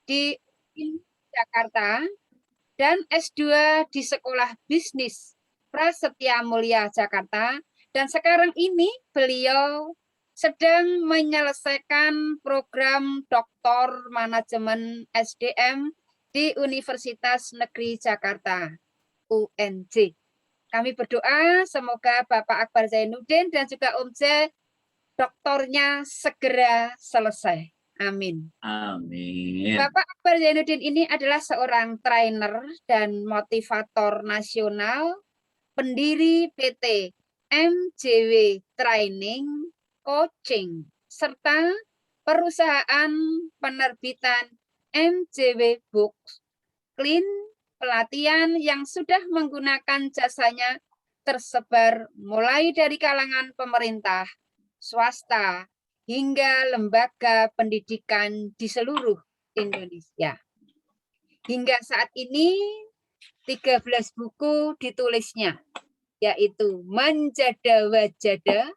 di Jakarta dan S2 di Sekolah Bisnis Prasetya Mulia Jakarta. Dan sekarang ini beliau sedang menyelesaikan program Doktor Manajemen SDM di Universitas Negeri Jakarta, UNJ. Kami berdoa semoga Bapak Akbar Zainuddin dan juga Om J, doktornya segera selesai. Amin. Amin. Bapak Akbar Zainuddin ini adalah seorang trainer dan motivator nasional, pendiri PT MJW Training, Coaching, serta perusahaan penerbitan MJW Books, Clean, pelatihan yang sudah menggunakan jasanya tersebar mulai dari kalangan pemerintah, swasta, hingga lembaga pendidikan di seluruh Indonesia. Hingga saat ini 13 buku ditulisnya, yaitu Manjada Wajada,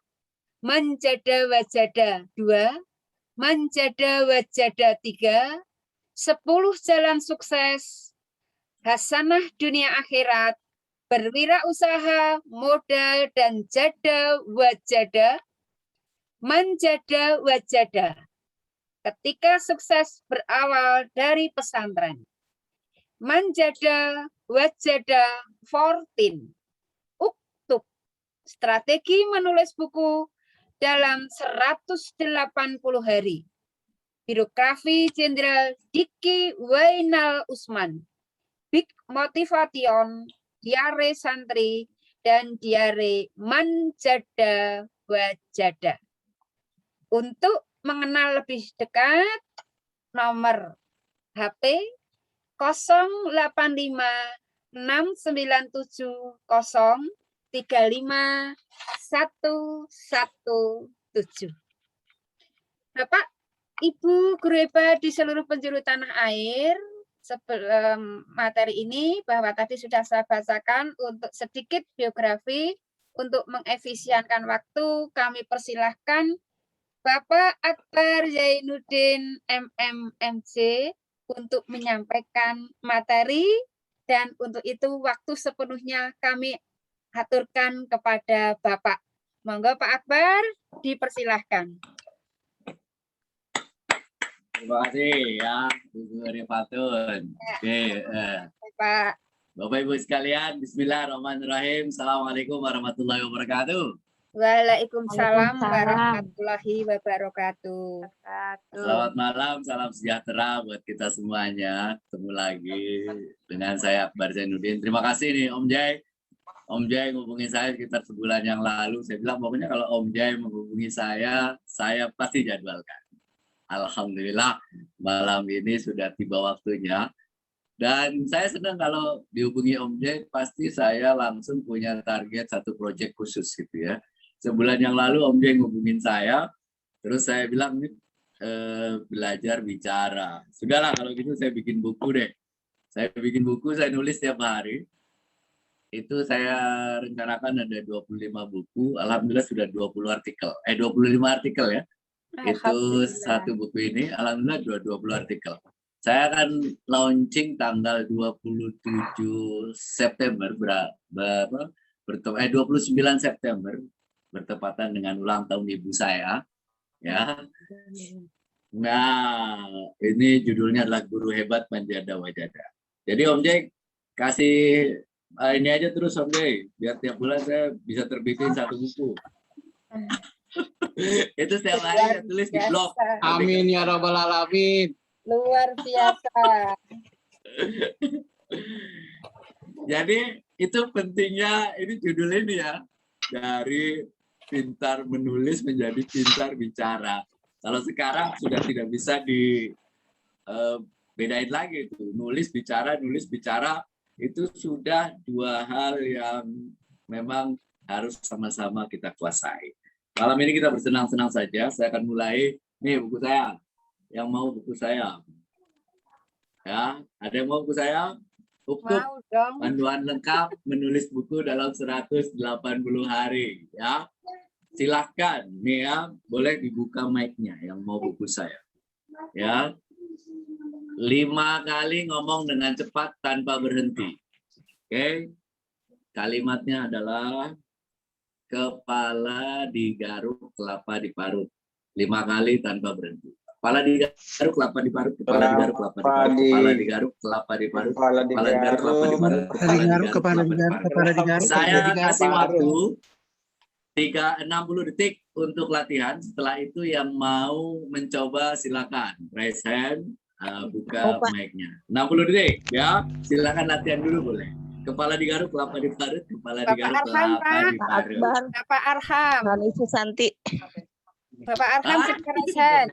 Manjada Wajada 2, Manjada Wajada 3, 10 Jalan Sukses, Hasanah Dunia Akhirat, Berwirausaha, Modal, dan Jada Wajada, Manjada Wajada. Ketika sukses berawal dari pesantren. Manjada Wajada 14. Uktub. Strategi menulis buku dalam 180 hari. Biografi Jenderal Diki Wainal Usman. Big Motivation, Diare Santri, dan Diare Manjada Wajada. Untuk mengenal lebih dekat, nomor HP 085 697 035 117. Bapak, Ibu guru hebat di seluruh penjuru tanah air, sebelum materi ini bahwa tadi sudah saya bacakan untuk sedikit biografi, untuk mengefisienkan waktu, kami persilahkan Bapak Akbar Zainuddin MMMC untuk menyampaikan materi, dan untuk itu waktu sepenuhnya kami aturkan kepada Bapak. Monggo Pak Akbar, dipersilahkan. Terima kasih ya, Bu Rifatun. Oke, Pak. Bapak Ibu sekalian, Bismillahirrahmanirrahim. Assalamualaikum warahmatullahi wabarakatuh. Waalaikumsalam warahmatullahi wabarakatuh. Selamat malam, salam sejahtera buat kita semuanya. Ketemu lagi dengan saya Akbar Zainuddin. Terima kasih nih Om Jai. Om Jai menghubungi saya sekitar sebulan yang lalu. Saya bilang pokoknya kalau Om Jai menghubungi saya pasti jadwalkan. Alhamdulillah malam ini sudah tiba waktunya. Dan saya senang kalau dihubungi Om Jai, pasti saya langsung punya target satu proyek khusus gitu ya. Sebulan yang lalu Om Jai ngubungin saya, terus saya bilang, belajar bicara. Sudahlah kalau gitu saya bikin buku deh. Saya bikin buku, saya nulis tiap hari. Itu saya rencanakan ada 25 buku, alhamdulillah sudah 25 artikel ya. Itu satu buku ini, alhamdulillah 20 artikel. Saya akan launching tanggal 27 September, 29 September, bertepatan dengan ulang tahun ibu saya. Ya. Nah, ini judulnya adalah Guru Hebat Manjada Wajada. Jadi Om Jai kasih ini aja terus Om Jai, biar tiap bulan saya bisa terbitin satu buku. Itu setiap hari saya tulis di blog. Amin ya rabbal alamin. Luar biasa. Jadi itu pentingnya ini judul ini ya, dari pintar menulis menjadi pintar bicara. Kalau sekarang sudah tidak bisa dibedain lagi itu, nulis bicara itu sudah dua hal yang memang harus sama-sama kita kuasai. Malam ini kita bersenang-senang saja. Saya akan mulai. Nih buku saya. Yang mau buku saya? Ya, ada yang mau buku saya? Uktub, panduan lengkap menulis buku dalam 180 hari. Ya, silahkan. Nih ya, boleh dibuka mic-nya yang mau buku saya. Ya, 5 kali ngomong dengan cepat tanpa berhenti. Oke. Kalimatnya adalah kepala digaruk, kelapa diparut. 5 kali tanpa berhenti. Kepala digaruk, kelapa diparut, kepala digaruk, kelapa diparut, kepala digaruk, kelapa diparut, kepala digaruk, kelapa diparut, kepala digaruk, kepala digaruk. Saya kasih waktu 60 detik untuk latihan. Setelah itu yang mau mencoba silakan raise hand, buka mic-nya. 60 detik ya. Silakan latihan dulu boleh. Kepala digaruk, kelapa diparut, kepala Bapak digaruk, Arham, kelapa Pak. diparut. Bapak Arham. Rani Susanti. Bapak Arham segera raise hand.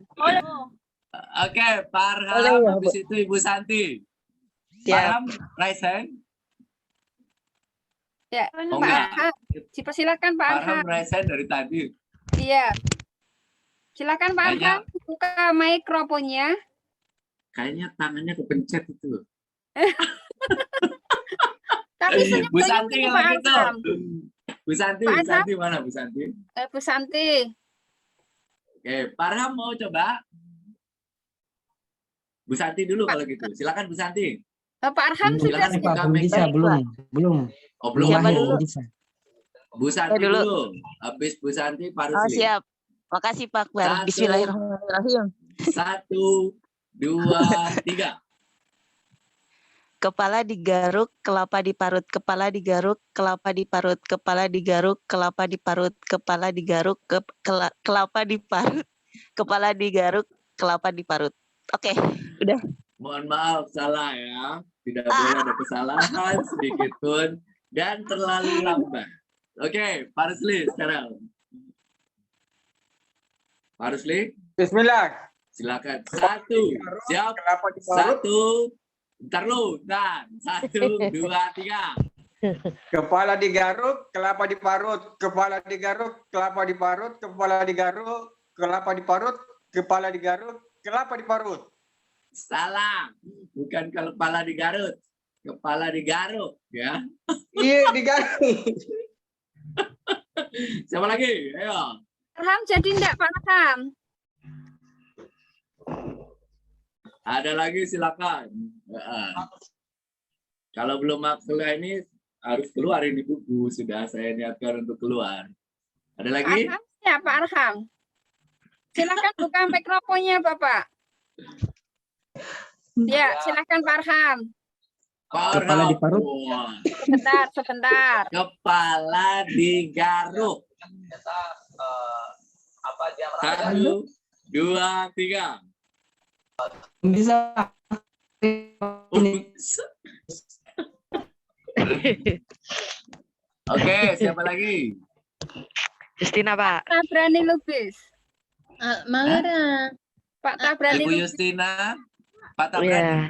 Oke, Pak Boleh Arham, ya, habis itu Ibu Santi. Pak Siap. Arham, raise hand. Ya, Oh, Pak enggak. Arham. Silakan Pak Pak Arham Arham. raise hand dari tadi. Iya. Silakan Pak Kayaknya- Arham buka mikrofonnya. Kayaknya tangannya kepencet itu. Tapi Bu senyum-senyum Santi ini kalau Pak gitu. Arham. Bu Santi, Pak Bu Arham. Santi mana Bu Santi? Bu Santi. Oke, Pak Arham mau coba? Bu Santi dulu kalau gitu. Silakan Bu Santi. Pak Arham Belum, sudah Silakan siap. buka belum mic-nya. bisa, belum. Oh, belum. Siapa lahir, dulu? belum bisa. Bu Santi Saya dulu. dulu. Habis Bu Santi, Pak Oh, Rusli. siap. Makasih Pak Akbar. Satu. Bismillahirrahmanirrahim. 1, 2, 3. Kepala digaruk, kelapa diparut. Kepala digaruk, kelapa diparut. Kepala digaruk, kelapa diparut. Kepala digaruk, kelapa diparut. Kepala digaruk, kelapa diparut. Oke, udah. Mohon maaf salah ya. Tidak boleh ada kesalahan sedikit pun dan terlalu lambat. Oke, Pak Rusli sekarang. Pak Rusli, Bismillah. silakan. 1, siap. Kelapa diparut, 1, ntar lu, ntar. 1, 2, 3. kepala digaruk, kelapa diparut, kepala digaruk, kelapa diparut, kepala digaruk, kelapa diparut, kepala digaruk, kelapa diparut. Salah, bukan kepala digarut, kepala digaruk ya. Iya, digaruk. Siapa lagi? Ayo. Arham jadi enggak Pak Arham? Ada lagi silakan. Kalau belum kuliah ini harus keluar ini buku, sudah saya niatkan untuk keluar. Ada Pak lagi? Arham siap Pak Arham. Silakan buka mikrofonnya Bapak. Ya, silakan Pak Arham. Pak Kepala Arham. diparut. Wah. Sebentar. Kepala digaruk. 1, 2, 3. Bisa. Oke, siapa lagi? Justina, Pak. Tabrani Lubis. Malera. Pak Tabrani Ibu Lubis. Justina, Pak Iya. Tabrani.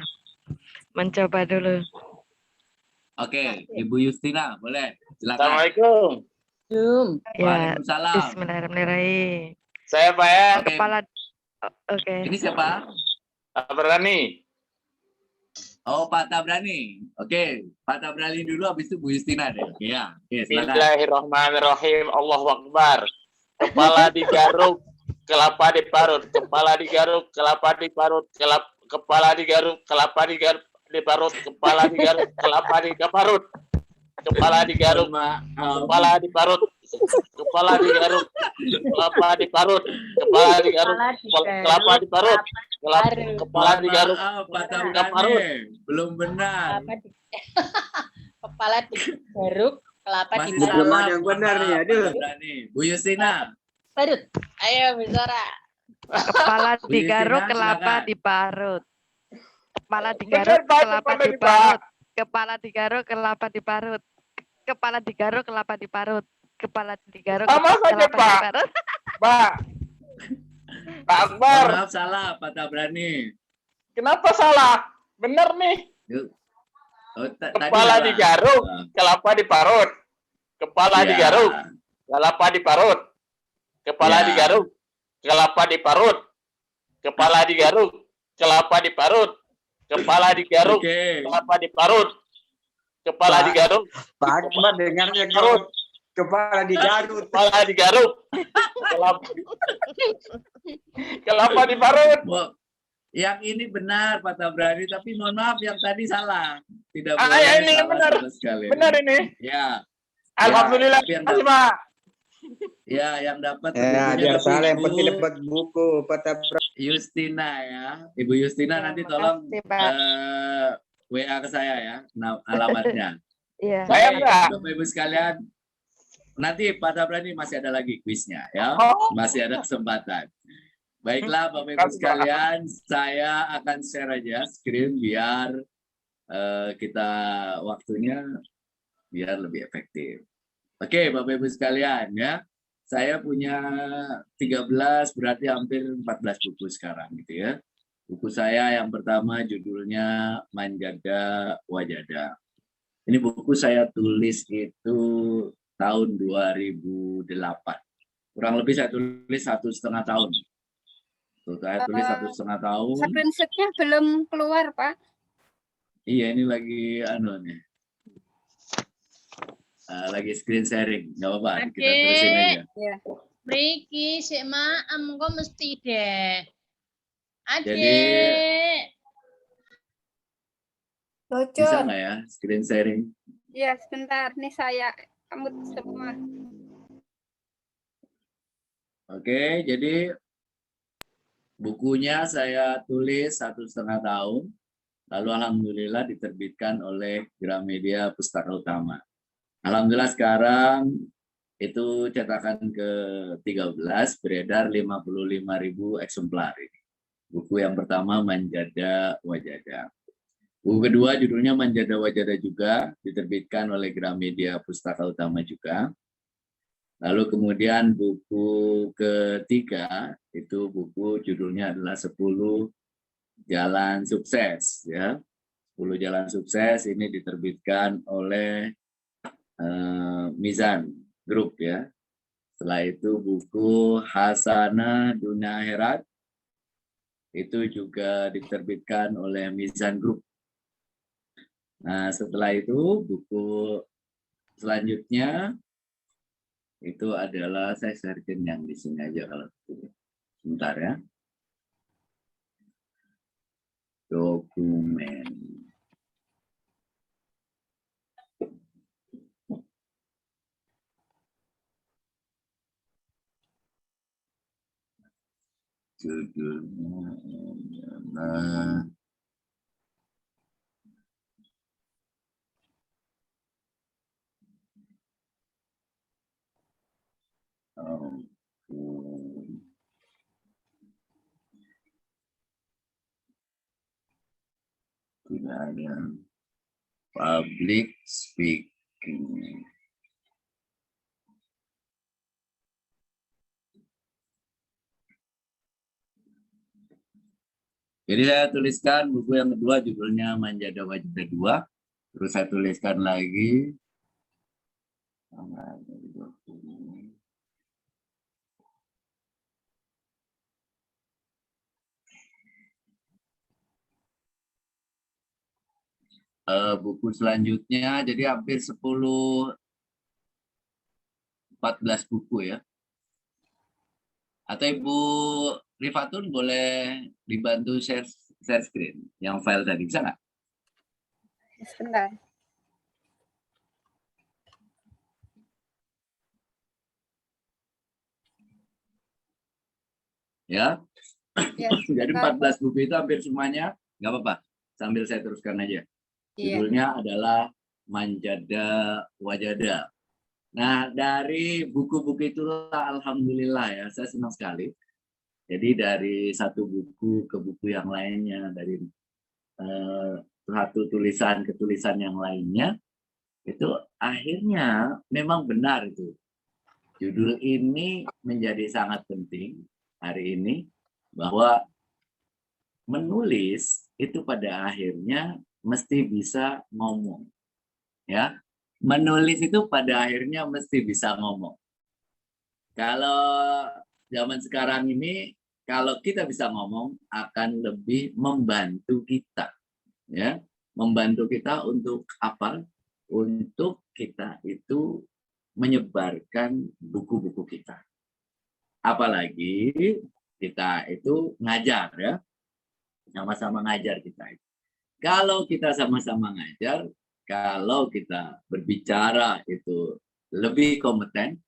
Mencoba dulu. Oke, Ibu Justina, boleh. Silakan. Assalamualaikum. Ya. Waalaikumsalam. Bismillahirrahmanirrahim. Saya Pak ya, Kepala. Oke. Ini siapa? Berani. Oh, Pak Tabrani. Oke, Pak Tabrani dulu, habis itu Bu Justina deh. Oke, ya. Oke, silakan. Bismillahirrahmanirrahim. Allahu Akbar. Kepala digaruk, kelapa diparut. Kepala digaruk, kelapa diparut. Kepala digaruk, kelapa diparut. Kepala digaruk, kelapa diparut. Kepala digaruk, Maaf. kepala diparut. Kepala digaruk, kelapa diparut. Kepala digaruk, kelapa diparut. Kepala digaruk, Maaf, Pak Digaruk. Tabrani. Belum benar. Kepala digaruk, kelapa Masih diparut. salah. yang benar nih, Maaf, aduh. Pak Tabrani. Bu Justina. Parut. Ayo bicara. Kepala Bu digaruk, Justina, kelapa silakan. diparut. Kepala Bener, digaruk, Pak, kelapa kepala diparut. Kepala digaruk, kelapa diparut. Kepala digaruk, kelapa diparut. Kepala digaruk, Sama saja, kelapa Pak. diparut. Pak. Pak Akbar, Maaf, salah, Pak Tabrani. kenapa salah? Bener nih. Oh, tadi Kepala salah. digaruk, kelapa diparut. Kepala Ya. digaruk, kelapa diparut. Kepala Ya. digaruk, kelapa diparut. Kepala digaruk, kelapa diparut. Kepala digaruk, Oke. kelapa diparut. Kepala Pak. digaruk, Pak Akbar dengarnya Garut. kepala digarut. kepala digaruk. Kelapa, kelapa diparut. Mo- Yang ini benar Pak Tabrani, tapi mohon maaf yang tadi salah. Tidak Ah, boleh ya, ini salah benar. sama sekali. Benar ini. Ya. Alhamdulillah. Tapi yang Makasih, dapat, Pak. ya, yang dapat Ya, bukunya biar tapi salah. Yang Ibu penting dapat buku. Justina ya. Ibu Justina Ya, nanti tolong makasih, Pak. WA ke saya ya, alamatnya. Iya. Saya Baik, enggak. Bapak Ibu sekalian, nanti Pak Tabrani masih ada lagi kuisnya ya, Oh. masih ada kesempatan. Baiklah Bapak Ibu Makasih, Pak. sekalian, saya akan share aja screen biar kita waktunya biar lebih efektif. Oke Bapak Ibu sekalian ya, saya punya 13 berarti hampir 14 buku sekarang gitu ya. Buku saya yang pertama judulnya Manjada Wajada. Ini buku saya tulis itu tahun 2008. Kurang lebih saya tulis 1,5 tahun. Saya tulis 1,5 tahun. Screenshotnya belum keluar, Pak. Iya, ini lagi nih. Lagi screen sharing. Nggak apa-apa, kita terusin aja. Ya. Mriki sik maem kok mesti deh. Adik. Jadi- Bisa Bocor. nggak ya screen sharing? Ya, sebentar. Nih saya kamu semua. Oke, jadi bukunya saya tulis 1,5 tahun. Lalu alhamdulillah diterbitkan oleh Gramedia Pustaka Utama. Alhamdulillah sekarang itu cetakan ke-13 beredar 55.000 eksemplar ini. Buku yang pertama Manjada Wajada. Buku kedua judulnya Manjada Wajada juga diterbitkan oleh Gramedia Pustaka Utama juga. Lalu kemudian buku ketiga itu buku judulnya adalah 10 Jalan Sukses ya. 10 Jalan Sukses ini diterbitkan oleh Mizan Group ya. Setelah itu buku Hasanah Dunia Akhirat itu juga diterbitkan oleh Mizan Group. Nah, setelah itu buku selanjutnya itu adalah saya sharekan yang di sini aja kalau sebentar ya. Dokumen. Judulnya adalah tidak ada public speaking. Jadi saya tuliskan buku yang kedua judulnya Manjada Wajada 2. Terus saya tuliskan lagi buku selanjutnya, jadi hampir 10-14 buku ya. Atau Ibu Rifatun boleh dibantu share screen yang file tadi, bisa nggak? Sebentar. Ya. Ya, Jadi sebentar. 14 buku itu hampir semuanya, nggak apa-apa. Sambil saya teruskan aja. Iya. Judulnya adalah Manjada Wajada. Nah, dari buku-buku itulah alhamdulillah ya, saya senang sekali. Jadi dari satu buku ke buku yang lainnya, dari satu tulisan ke tulisan yang lainnya, itu akhirnya memang benar itu. Judul ini menjadi sangat penting hari ini, bahwa menulis itu pada akhirnya mesti bisa ngomong. Ya, menulis itu pada akhirnya mesti bisa ngomong. Kalau zaman sekarang ini, kalau kita bisa ngomong akan lebih membantu kita, ya, membantu kita untuk apa? Untuk kita itu menyebarkan buku-buku kita. Apalagi kita itu ngajar ya. sama-sama ngajar kita. Kalau kita sama-sama ngajar, kalau kita berbicara itu lebih kompeten,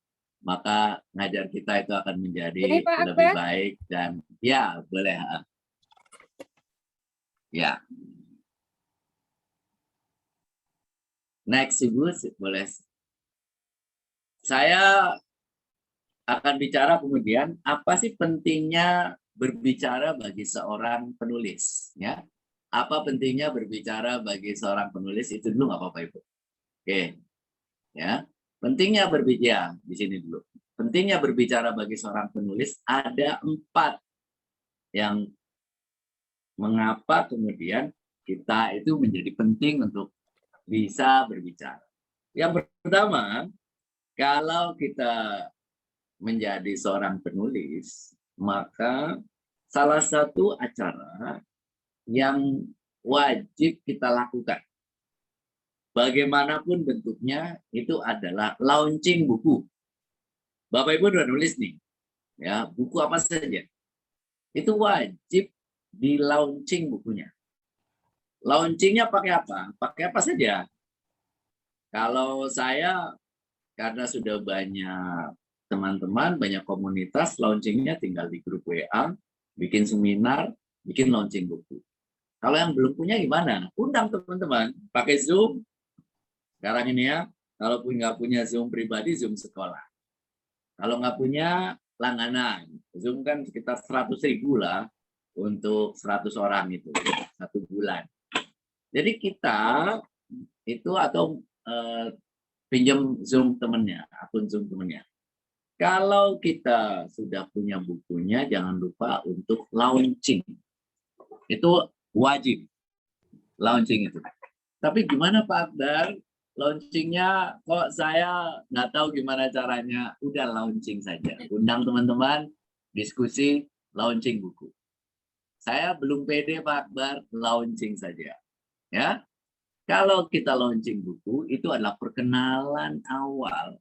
maka ngajar kita itu akan menjadi Ini Pak lebih Akbar. baik dan ya boleh. Ya. Next Ibu, boleh. Saya akan bicara kemudian apa sih pentingnya berbicara bagi seorang penulis, ya? Apa pentingnya berbicara bagi seorang penulis itu dulu nggak apa-apa Ibu. Oke, ya. Pentingnya berbicara di sini dulu. Pentingnya berbicara bagi seorang penulis ada 4 yang mengapa kemudian kita itu menjadi penting untuk bisa berbicara. Yang pertama, kalau kita menjadi seorang penulis, maka salah satu acara yang wajib kita lakukan, bagaimanapun bentuknya, itu adalah launching buku. Bapak Ibu udah nulis nih, ya buku apa saja, itu wajib di launching bukunya. Launchingnya pakai apa? Pakai apa saja? Kalau saya, karena sudah banyak teman-teman, banyak komunitas, launchingnya tinggal di grup WA, bikin seminar, bikin launching buku. Kalau yang belum punya gimana? Undang teman-teman, pakai Zoom. Sekarang ini ya, kalau nggak punya Zoom pribadi, Zoom sekolah. Kalau nggak punya, langganan. Zoom kan sekitar 100.000 lah untuk 100 orang itu, 1 bulan. Jadi kita itu atau pinjam Zoom temennya, akun Zoom temennya. Kalau kita sudah punya bukunya, jangan lupa untuk launching. Itu wajib, launching itu. Tapi gimana Pak Akbar? Launchingnya kok saya nggak tahu gimana caranya. Udah launching saja. Undang teman-teman, diskusi, launching buku. Saya belum pede Pak Akbar, launching saja. Ya, kalau kita launching buku, itu adalah perkenalan awal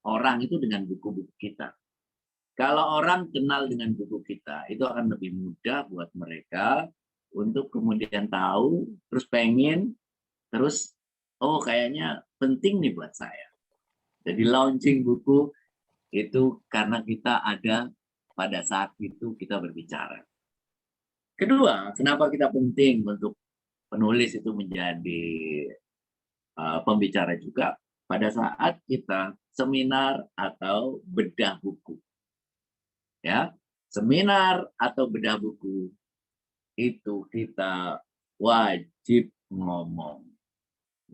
orang itu dengan buku-buku kita. Kalau orang kenal dengan buku kita, itu akan lebih mudah buat mereka untuk kemudian tahu, terus pengen, terus, oh kayaknya penting nih buat saya. Jadi launching buku itu karena kita ada pada saat itu kita berbicara. Kedua, kenapa kita penting untuk penulis itu menjadi pembicara juga pada saat kita seminar atau bedah buku. Ya, seminar atau bedah buku itu kita wajib ngomong.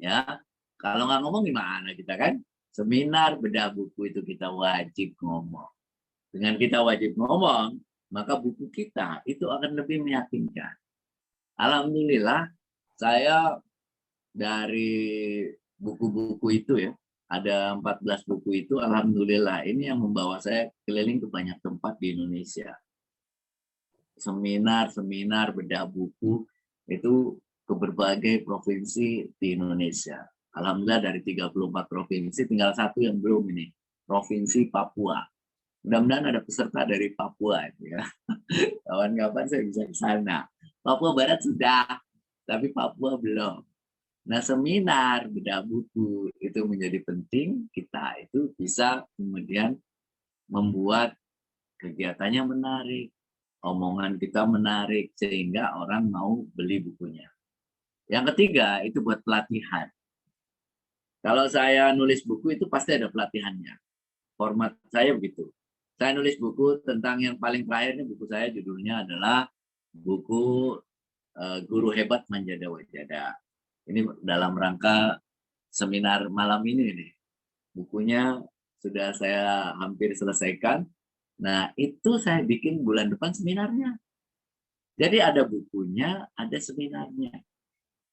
Ya, kalau nggak ngomong gimana kita kan? Seminar bedah buku itu kita wajib ngomong. Dengan kita wajib ngomong, maka buku kita itu akan lebih meyakinkan. Alhamdulillah, saya dari buku-buku itu ya, ada 14 buku itu, alhamdulillah ini yang membawa saya keliling ke banyak tempat di Indonesia. Seminar bedah buku itu ke berbagai provinsi di Indonesia. Alhamdulillah dari 34 provinsi, tinggal 1 yang belum ini, Provinsi Papua. Mudah-mudahan ada peserta dari Papua ya. Kawan-kawan saya bisa ke sana. Papua Barat sudah, tapi Papua belum. Nah, seminar bedah buku itu menjadi penting, kita itu bisa kemudian membuat kegiatannya menarik, omongan kita menarik, sehingga orang mau beli bukunya. Yang ketiga, itu buat pelatihan. Kalau saya nulis buku itu pasti ada pelatihannya. Format saya begitu. Saya nulis buku tentang yang paling terakhir, ini buku saya judulnya adalah buku Guru Hebat Manjada Wajada. Ini dalam rangka seminar malam ini nih. Bukunya sudah saya hampir selesaikan. Nah, itu saya bikin bulan depan seminarnya. Jadi ada bukunya, ada seminarnya.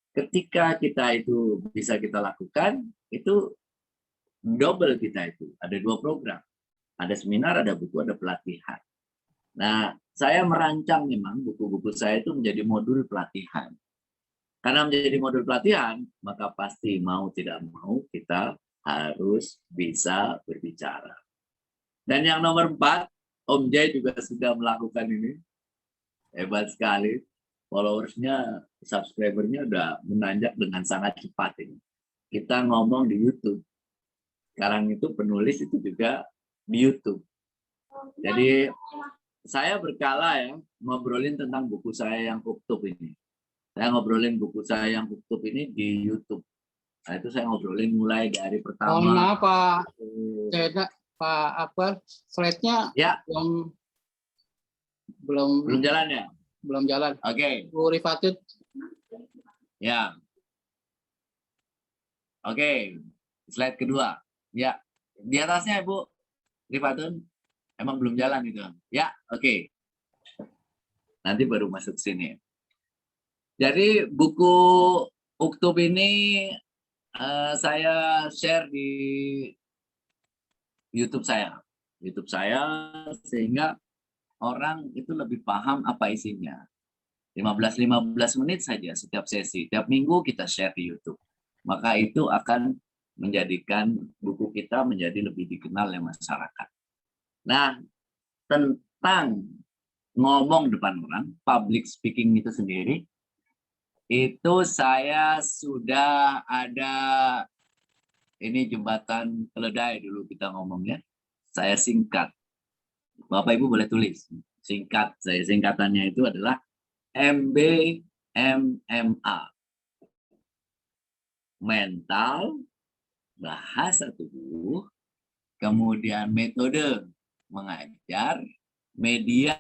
Ketika kita itu bisa kita lakukan, itu double kita itu. Ada 2 program. Ada seminar, ada buku, ada pelatihan. Nah, saya merancang memang buku-buku saya itu menjadi modul pelatihan. Karena menjadi modul pelatihan, maka pasti mau tidak mau kita harus bisa berbicara. Dan yang nomor 4, Om Jai juga sudah melakukan ini. Hebat sekali. followersnya, subscribernya udah menanjak dengan sangat cepat ini. Kita ngomong di YouTube. Sekarang itu penulis itu juga di YouTube. Jadi saya berkala ya ngobrolin tentang buku saya yang Kuktub ini. Saya ngobrolin buku saya yang Kuktub ini di YouTube. Nah, itu saya ngobrolin mulai dari pertama. Mohon maaf Pak Cedra, Pak Akbar, slide-nya Ya, belum jalan ya? belum jalan. Oke. Bu Rifatun, Ya. Oke. Slide kedua. Ya. Di atasnya Ibu Rifatun. Emang belum jalan itu. Ya, oke. Nanti baru masuk sini. Jadi buku Uktub ini saya share di YouTube saya. YouTube saya sehingga orang itu lebih paham apa isinya. 15 menit saja setiap sesi. Tiap minggu kita share di YouTube. Maka itu akan menjadikan buku kita menjadi lebih dikenal oleh masyarakat. Nah, tentang ngomong depan orang, public speaking itu sendiri, itu saya sudah ada, ini jembatan keledai dulu kita ngomongnya, saya singkat. Bapak Ibu boleh tulis, singkat, saya singkatannya itu adalah MBMMA. Mental, bahasa tubuh, kemudian metode mengajar, media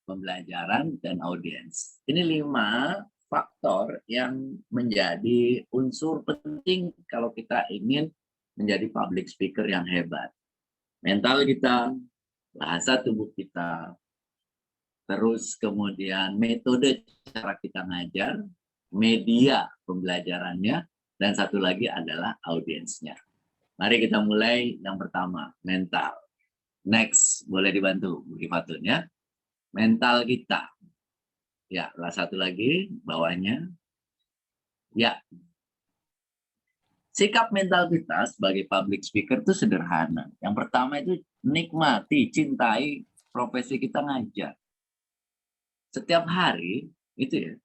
pembelajaran, dan audiens. Ini 5 faktor yang menjadi unsur penting kalau kita ingin menjadi public speaker yang hebat. Mental kita, bahasa tubuh kita, terus kemudian metode cara kita ngajar, media pembelajarannya, dan satu lagi adalah audiensnya. Mari kita mulai yang pertama, mental. Next, boleh dibantu Bu Rifatun ya. Mental kita. Ya, satu lagi bawahnya. Ya. Sikap mental kita sebagai public speaker itu sederhana. Yang pertama itu nikmati, cintai profesi kita ngajar. Setiap hari itu ya.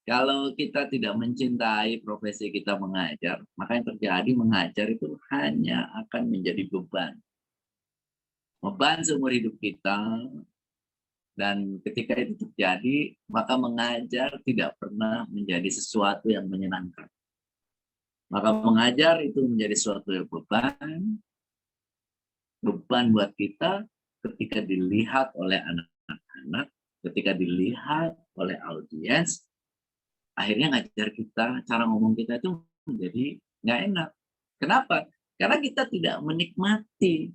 Kalau kita tidak mencintai profesi kita mengajar, maka yang terjadi mengajar itu hanya akan menjadi beban. Beban seumur hidup kita, dan ketika itu terjadi, maka mengajar tidak pernah menjadi sesuatu yang menyenangkan. Maka mengajar itu menjadi sesuatu yang beban buat kita ketika dilihat oleh anak-anak, ketika dilihat oleh audiens, akhirnya ngajar kita, cara ngomong kita itu menjadi nggak enak. Kenapa? Karena kita tidak menikmati.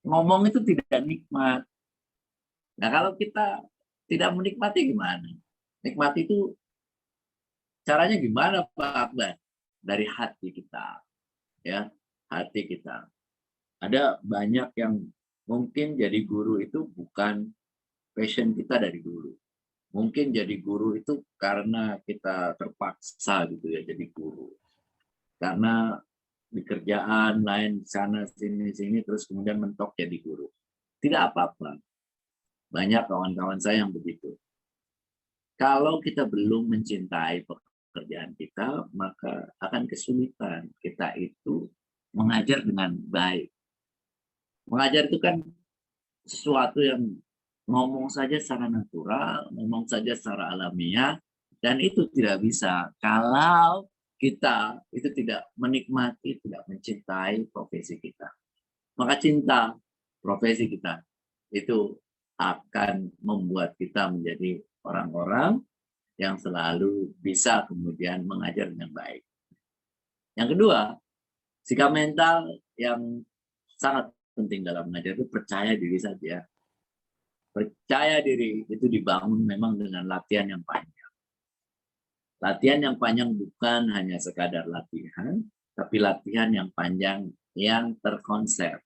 Ngomong itu tidak nikmat. Nah, kalau kita tidak menikmati gimana? Nikmati itu caranya gimana Pak Akbar? Dari hati kita. Ya, hati kita. Ada banyak yang mungkin jadi guru itu bukan passion kita dari dulu. Mungkin jadi guru itu karena kita terpaksa gitu ya jadi guru. Karena di kerjaan lain sana sini terus kemudian mentok jadi guru. Tidak apa-apa. Banyak kawan-kawan saya yang begitu. Kalau kita belum mencintai pekerjaan kita, maka akan kesulitan kita itu mengajar dengan baik. Mengajar itu kan sesuatu yang ngomong saja secara natural, ngomong saja secara alamiah, dan itu tidak bisa kalau kita itu tidak menikmati, tidak mencintai profesi kita. Maka cinta profesi kita itu akan membuat kita menjadi orang-orang yang selalu bisa kemudian mengajar dengan baik. Yang kedua, sikap mental yang sangat penting dalam mengajar itu percaya diri saja. Percaya diri itu dibangun memang dengan latihan yang panjang. Latihan yang panjang bukan hanya sekadar latihan, tapi latihan yang panjang yang terkonsep.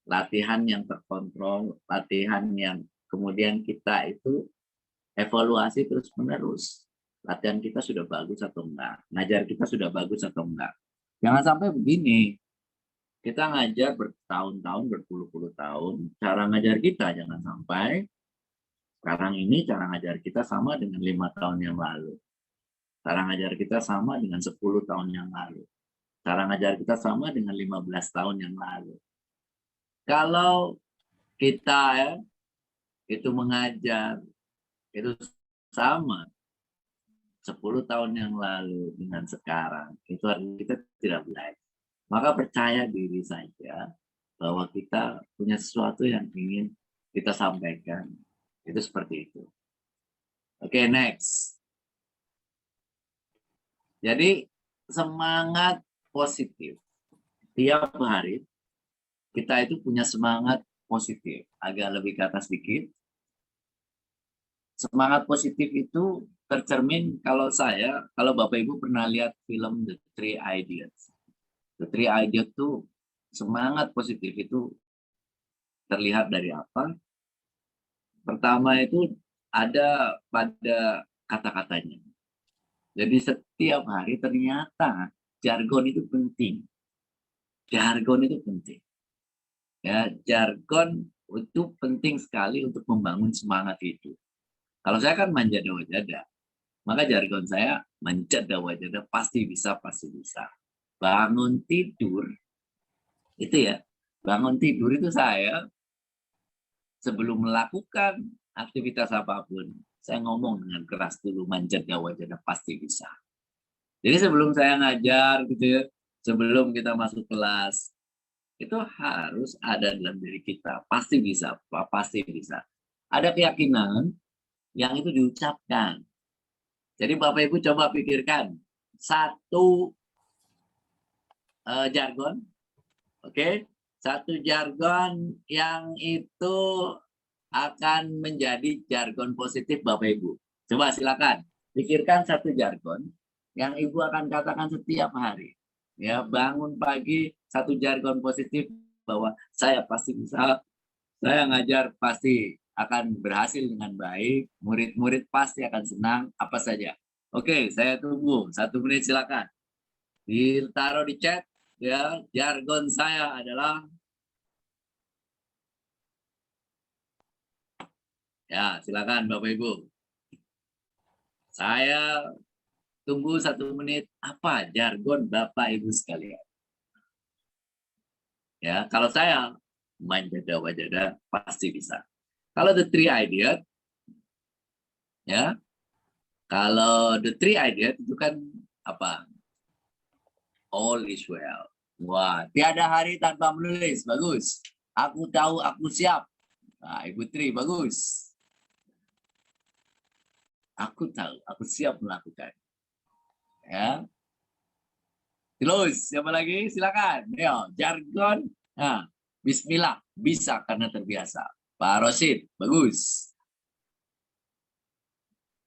Latihan yang terkontrol, latihan yang kemudian kita itu evaluasi terus-menerus. Latihan kita sudah bagus atau enggak? Ngajar kita sudah bagus atau enggak? Jangan sampai begini. Kita ngajar bertahun-tahun, berpuluh-puluh tahun, cara ngajar kita jangan sampai Sekarang ini cara ngajar kita sama dengan 5 tahun yang lalu. Cara ngajar kita sama dengan 10 tahun yang lalu. Cara ngajar kita sama dengan 15 tahun yang lalu. Kalau kita ya, itu mengajar, itu sama 10 tahun yang lalu dengan sekarang, itu artinya kita tidak belajar. Maka percaya diri saja bahwa kita punya sesuatu yang ingin kita sampaikan. Itu seperti itu. Oke, next. Jadi semangat positif. Tiap hari kita itu punya semangat positif. Agak lebih ke atas sedikit. Semangat positif itu tercermin kalau Bapak Ibu pernah lihat film The Three Idiots. The Three Idiots itu semangat positif itu terlihat dari apa? Pertama itu ada pada kata-katanya. Jadi setiap hari ternyata jargon itu penting. Jargon itu penting. Ya, jargon itu penting sekali untuk membangun semangat itu. Kalau saya kan manja dawa-jada, maka jargon saya manja dawa-jada pasti bisa, pasti bisa. Bangun tidur, itu ya, bangun tidur itu saya sebelum melakukan aktivitas apapun, saya ngomong dengan keras dulu, manja dawa-jada pasti bisa. Jadi sebelum saya ngajar gitu ya, sebelum kita masuk kelas, itu harus ada dalam diri kita, pasti bisa, pasti bisa. Ada keyakinan yang itu diucapkan. Jadi Bapak Ibu coba pikirkan satu jargon, oke? Satu jargon yang itu akan menjadi jargon positif Bapak Ibu. Coba silakan pikirkan satu jargon yang Ibu akan katakan setiap hari. Ya, bangun pagi satu jargon positif bahwa saya pasti bisa, saya ngajar pasti akan berhasil dengan baik, murid-murid pasti akan senang, apa saja. Oke, saya tunggu 1 menit silakan. Ditaruh di chat ya, jargon saya adalah ya, silakan Bapak Ibu. Saya tunggu 1 menit. Apa jargon Bapak Ibu sekalian? Ya, kalau saya manja dawa-jada pasti bisa. Kalau The Three Idiots, ya, kalau The Three Idiots itu kan apa? All is well. Wah, tiada hari tanpa menulis, bagus. Aku tahu, aku siap. Nah, Ibu Tri, bagus. Aku tahu, aku siap melakukan. Ya. Terus, siapa lagi? Silakan. Yo, jargon. Nah, Bismillah, bisa karena terbiasa. Pak Rosid, bagus.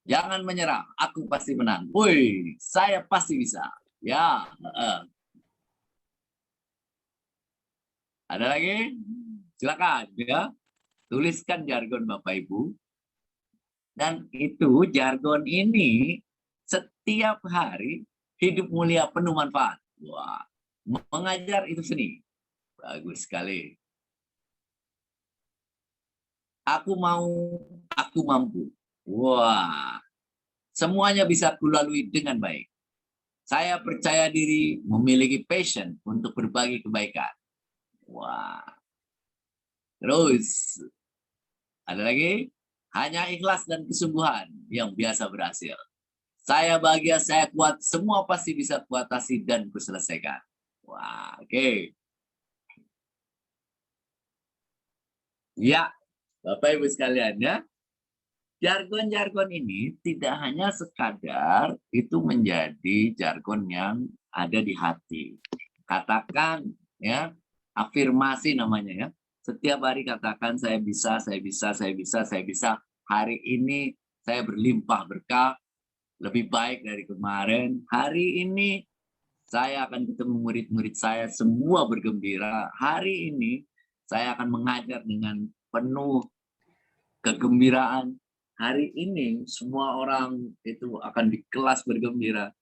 Jangan menyerah, aku pasti menang. Woi, saya pasti bisa. Ya. Ada lagi? Silakan ya. Tuliskan jargon Bapak Ibu. Dan itu jargon ini setiap hari hidup mulia penuh manfaat. Wah, mengajar itu seni. Bagus sekali. Aku mau, aku mampu. Wah, semuanya bisa kulalui dengan baik. Saya percaya diri, memiliki passion untuk berbagi kebaikan. Wah. Terus, ada lagi? Hanya ikhlas dan kesungguhan yang biasa berhasil. Saya bahagia, saya kuat, semua pasti bisa kuatasi dan kuselesaikan. Wah, oke. Ya, Bapak Ibu sekalian ya. Jargon-jargon ini tidak hanya sekadar itu menjadi jargon yang ada di hati. Katakan ya, afirmasi namanya ya. Setiap hari katakan saya bisa, saya bisa, saya bisa, saya bisa. Hari ini saya berlimpah berkah, lebih baik dari kemarin. Hari ini saya akan ketemu murid-murid saya semua bergembira. Hari ini saya akan mengajar dengan penuh kegembiraan. Hari ini semua orang itu akan di kelas bergembira.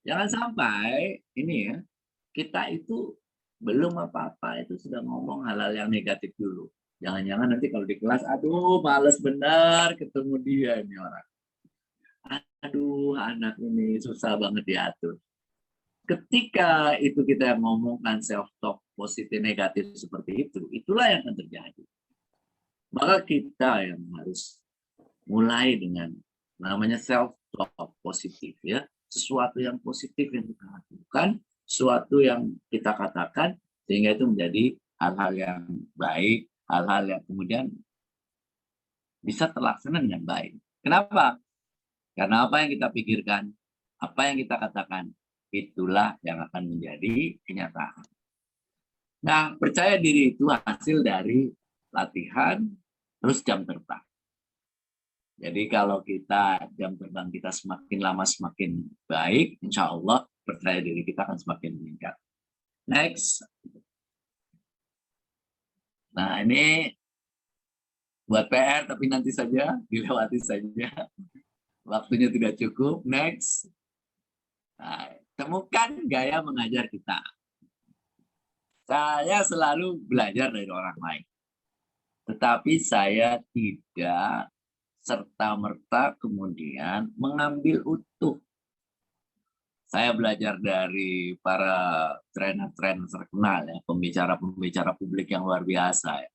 Jangan sampai ini ya, kita itu belum apa-apa itu sudah ngomong hal-hal yang negatif dulu. Jangan-jangan nanti kalau di kelas, aduh males benar ketemu dia ini orang. Aduh, anak ini susah banget diatur. Ketika itu kita ngomongkan self-talk positif negatif seperti itu, itulah yang akan terjadi. Maka kita yang harus mulai dengan namanya self-talk positif ya. Sesuatu yang positif yang kita lakukan, sesuatu yang kita katakan, sehingga itu menjadi hal-hal yang baik, hal-hal yang kemudian bisa terlaksana dengan baik. Kenapa? Karena apa yang kita pikirkan, apa yang kita katakan, itulah yang akan menjadi kenyataan. Nah, percaya diri itu hasil dari latihan, terus jam terbang. Jadi kalau kita jam terbang kita semakin lama semakin baik, insya Allah percaya diri kita akan semakin meningkat. Next. Nah, ini buat PR, tapi nanti saja, dilewati saja. Waktunya tidak cukup. Next. Nah, temukan gaya mengajar kita. Saya selalu belajar dari orang lain. Tetapi saya tidak serta-merta kemudian mengambil utuh. Saya belajar dari para trainer-trainer terkenal, ya, pembicara-pembicara publik yang luar biasa. Ya.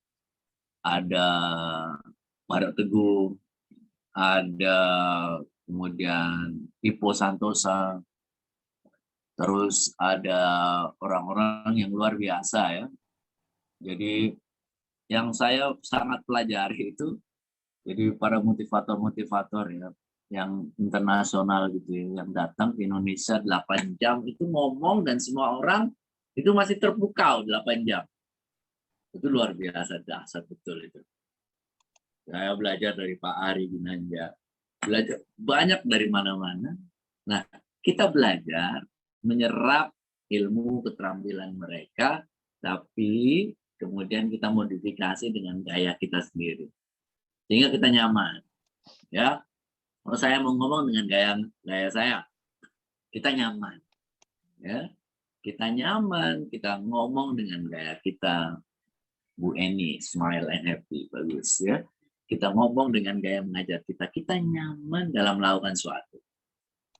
Ada Mario Teguh, ada kemudian Ipo Santosa, terus ada orang-orang yang luar biasa ya. Jadi yang saya sangat pelajari itu jadi para motivator-motivator ya yang internasional gitu ya, yang datang ke Indonesia 8 jam itu ngomong dan semua orang itu masih terpukau 8 jam. Itu luar biasa, dahsyat betul itu. Saya belajar dari Pak Ari Ginanja, belajar banyak dari mana-mana. Nah, kita belajar menyerap ilmu keterampilan mereka, tapi kemudian kita modifikasi dengan gaya kita sendiri, sehingga kita nyaman. Ya, kalau saya mau ngomong dengan gaya saya, kita nyaman. Ya, kita nyaman, kita ngomong dengan gaya kita. Bu Eni, smile and happy, bagus ya. Kita ngomong dengan gaya mengajar kita nyaman dalam melakukan sesuatu.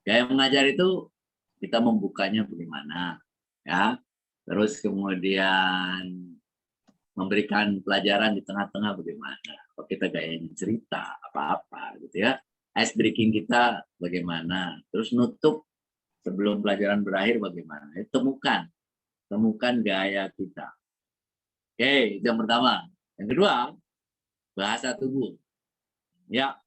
Gaya mengajar itu kita membukanya bagaimana, ya. Terus kemudian memberikan pelajaran di tengah-tengah bagaimana. Kalau kita gayanya cerita apa-apa gitu ya. Ice breaking kita bagaimana. Terus nutup sebelum pelajaran berakhir bagaimana. Temukan gaya kita. Oke, itu yang pertama. Yang kedua, bahasa tubuh. Ya,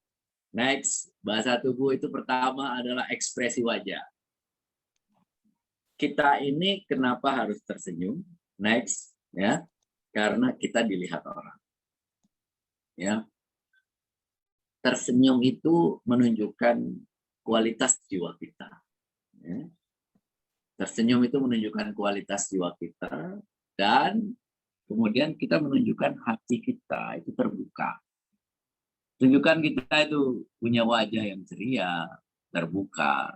next. Bahasa tubuh itu pertama adalah ekspresi wajah. Kita ini kenapa harus tersenyum? Next, ya. Karena kita dilihat orang. Ya. Tersenyum itu menunjukkan kualitas jiwa kita. Ya. Tersenyum itu menunjukkan kualitas jiwa kita dan kemudian kita menunjukkan hati kita itu terbuka. Tunjukkan kita itu punya wajah yang ceria, terbuka.